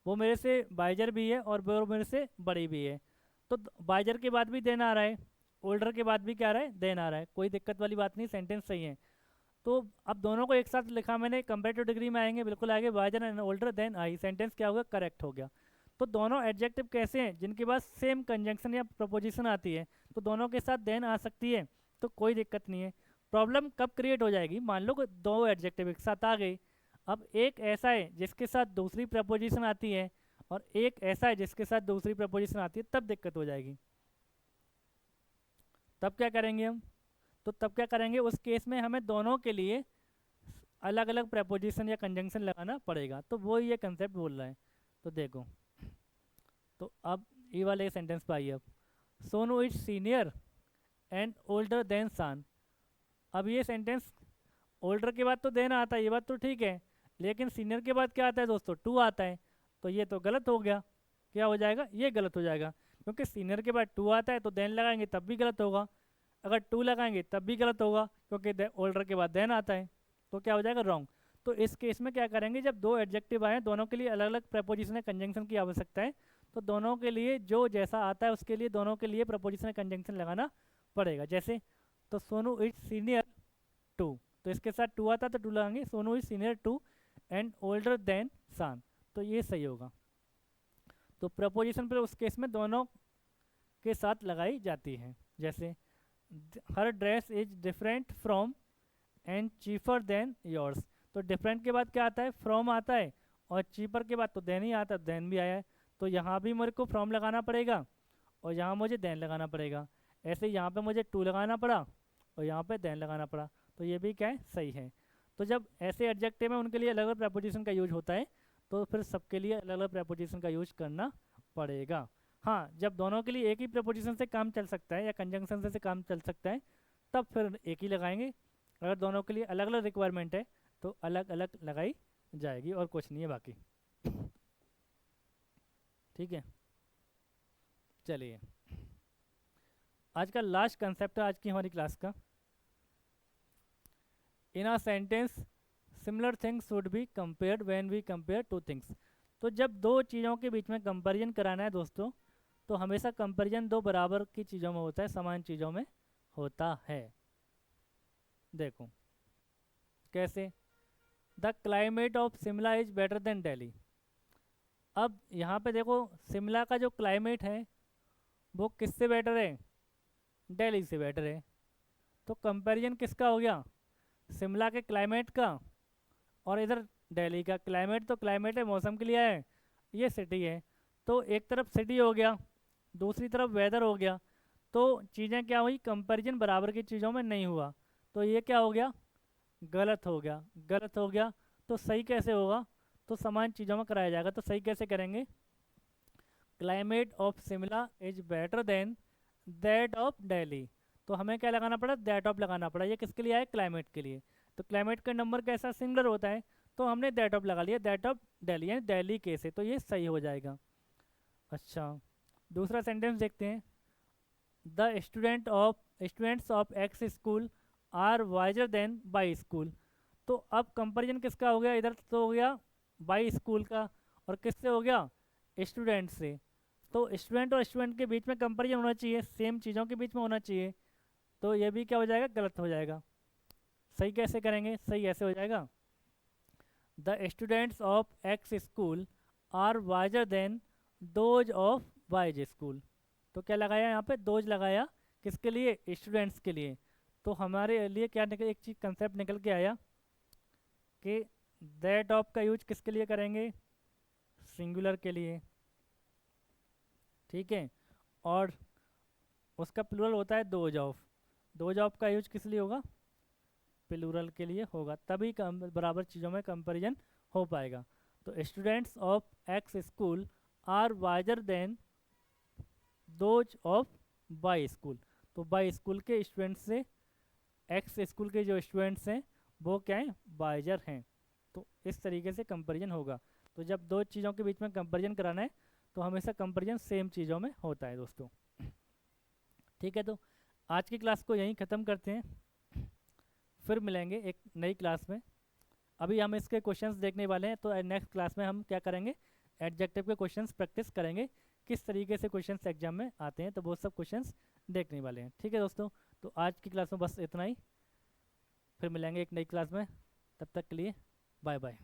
वो मेरे से बाइजर भी है और वो मेरे से बड़ी भी है, तो बाइजर के बाद भी देन आ रहा है, ओल्डर के बाद भी क्या आ रहा है, देन आ रहा है, कोई दिक्कत वाली बात नहीं, सेंटेंस सही है। तो अब दोनों को एक साथ लिखा मैंने, कंपैरेटिव डिग्री में आएंगे, बिल्कुल आगे, wiser and older than I, sentence क्या होगा, करेक्ट हो गया। तो दोनों एडजेक्टिव कैसे हैं, जिनके पास सेम कंजंक्शन या प्रपोजिशन आती है, तो दोनों के साथ देन आ सकती है, तो कोई दिक्कत नहीं है। प्रॉब्लम कब क्रिएट हो जाएगी, मान लो कि दो एडजेक्टिव एक साथ आ गई, अब एक ऐसा है जिसके साथ दूसरी प्रपोजिशन आती है और एक ऐसा है जिसके साथ दूसरी प्रपोजिशन आती है, तब दिक्कत हो जाएगी। तब क्या करेंगे हम, तो तब क्या करेंगे, उस केस में हमें दोनों के लिए अलग अलग प्रपोजिशन या कंजंक्शन लगाना पड़ेगा, तो वो ये कंसेप्ट बोल रहा है। तो देखो, तो अब ये वाले सेंटेंस पे आइए, अब Sonu is senior and older than सान। अब ये सेंटेंस, ओल्डर के बाद तो देना आता है, ये बात तो ठीक है, लेकिन सीनियर के बाद क्या आता है दोस्तों, टू आता है, तो ये तो गलत हो गया। क्या हो जाएगा, ये गलत हो जाएगा, क्योंकि सीनियर के बाद टू आता है तो देन लगाएंगे तब भी गलत होगा, अगर टू लगाएंगे तब भी गलत होगा, क्योंकि ओल्डर के बाद देन आता है, तो क्या हो जाएगा, रॉन्ग। तो इस केस में क्या करेंगे, जब दो एडजेक्टिव आए, दोनों के लिए अलग अलग प्रपोजिशन कंजंक्शन की आवश्यकता है, तो दोनों के लिए जो जैसा आता है उसके लिए दोनों के लिए प्रपोजिशन कंजंक्शन लगाना पड़ेगा। जैसे, तो सोनू इज सीनियर टू, तो इसके साथ टू आता तो टू लगाएंगे, Sonu is senior to and older than San, तो ये सही होगा। तो प्रपोजिशन पर उस केस में दोनों के साथ लगाई जाती है। जैसे, her dress is different from and cheaper than yours, तो डिफरेंट के बाद क्या आता है, फ्रॉम आता है, और चीपर के बाद तो देन ही आता है, देन भी आया है, तो यहाँ भी मेरे को फ्रॉम लगाना पड़ेगा और यहाँ मुझे देन लगाना पड़ेगा। ऐसे यहाँ पे मुझे टू लगाना पड़ा और यहाँ पे देन लगाना पड़ा, तो ये भी क्या है, सही है। तो जब ऐसे एडजेक्टिव है उनके लिए अलग अलग प्रपोजिशन का यूज होता है, तो फिर सबके लिए अलग अलग प्रपोजिशन का यूज करना पड़ेगा। हाँ, जब दोनों के लिए एक ही प्रपोजिशन से काम चल सकता है या कंजंक्शन से काम चल सकता है, तब फिर एक ही लगाएंगे। अगर दोनों के लिए अलग अलग रिक्वायरमेंट है तो अलग अलग लगाई जाएगी, और कुछ नहीं है बाकी। ठीक है, चलिए आज का लास्ट कंसेप्ट है आज की हमारी क्लास का, in a sentence similar things should be compared when we compare two things. तो जब दो चीज़ों के बीच में कंपैरिजन कराना है दोस्तों, तो हमेशा कंपैरिजन दो बराबर की चीज़ों में होता है, समान चीज़ों में होता है। देखो कैसे, the climate of Shimla is better then Delhi. अब यहाँ पे देखो, शिमला का जो क्लाइमेट है वो किससे बेटर है? दिल्ली से बेटर है। तो कंपैरिजन किसका हो गया? शिमला के क्लाइमेट का, और इधर दिल्ली का। क्लाइमेट तो क्लाइमेट है, मौसम के लिए है, ये सिटी है। तो एक तरफ सिटी हो गया, दूसरी तरफ वेदर हो गया। तो चीज़ें क्या हुई? कंपैरिजन बराबर की चीज़ों में नहीं हुआ। तो ये क्या हो गया? गलत हो गया। गलत हो गया तो सही कैसे होगा? तो समान चीज़ों में कराया जाएगा। तो सही कैसे करेंगे? Climate of Shimla is better then that of Delhi. तो हमें क्या लगाना पड़ा? दैट ऑफ लगाना पड़ा। ये किसके लिए आया? क्लाइमेट के लिए। तो क्लाइमेट का नंबर कैसा? सिमिलर होता है, तो हमने दैट ऑफ लगा लिया, दैट ऑफ दिल्ली, यानी दिल्ली के से। तो ये सही हो जाएगा। अच्छा, दूसरा सेंटेंस देखते हैं। The students of X school are wiser than Y school. तो अब कंपैरिजन किसका हो गया? इधर तो हो गया बाई स्कूल का, और किससे हो गया? स्टूडेंट से। तो स्टूडेंट और स्टूडेंट के बीच में कंपैरिजन होना चाहिए, सेम चीज़ों के बीच में होना चाहिए। तो ये भी क्या हो जाएगा? गलत हो जाएगा। सही कैसे करेंगे? सही ऐसे हो जाएगा, the students of X school are wiser than those of Y school. तो क्या लगाया यहाँ पे? दोज लगाया। किसके लिए? स्टूडेंट्स के लिए। तो हमारे लिए क्या निकल, एक चीज कंसेप्ट निकल के आया कि दैट ऑफ का यूज किसके लिए करेंगे? सिंगुलर के लिए, ठीक है। और उसका प्लूरल होता है दोज ऑफ। दोज ऑफ का यूज किस लिए होगा? प्लूरल के लिए होगा, तभी बराबर चीज़ों में कंपैरिजन हो पाएगा। तो students of X school are wiser than those of Y school. तो बाई स्कूल के स्टूडेंट्स से एक्स स्कूल के जो स्टूडेंट्स हैं वो क्या हैं? वाइजर हैं। तो इस तरीके से कंपैरिजन होगा। तो जब दो चीज़ों के बीच में कंपैरिजन कराना है तो हमेशा कंपैरिजन सेम चीज़ों में होता है दोस्तों। ठीक है, तो आज की क्लास को यहीं ख़त्म करते हैं, फिर मिलेंगे एक नई क्लास में। अभी हम इसके क्वेश्चंस देखने वाले हैं, तो नेक्स्ट क्लास में हम क्या करेंगे? एडजेक्टिव के क्वेश्चंस प्रैक्टिस करेंगे, किस तरीके से क्वेश्चंस एग्जाम में आते हैं, तो वो सब क्वेश्चंस देखने वाले हैं। ठीक है दोस्तों, तो आज की क्लास में बस इतना ही, फिर मिलेंगे एक नई क्लास में। तब तक के लिए बाय बाय।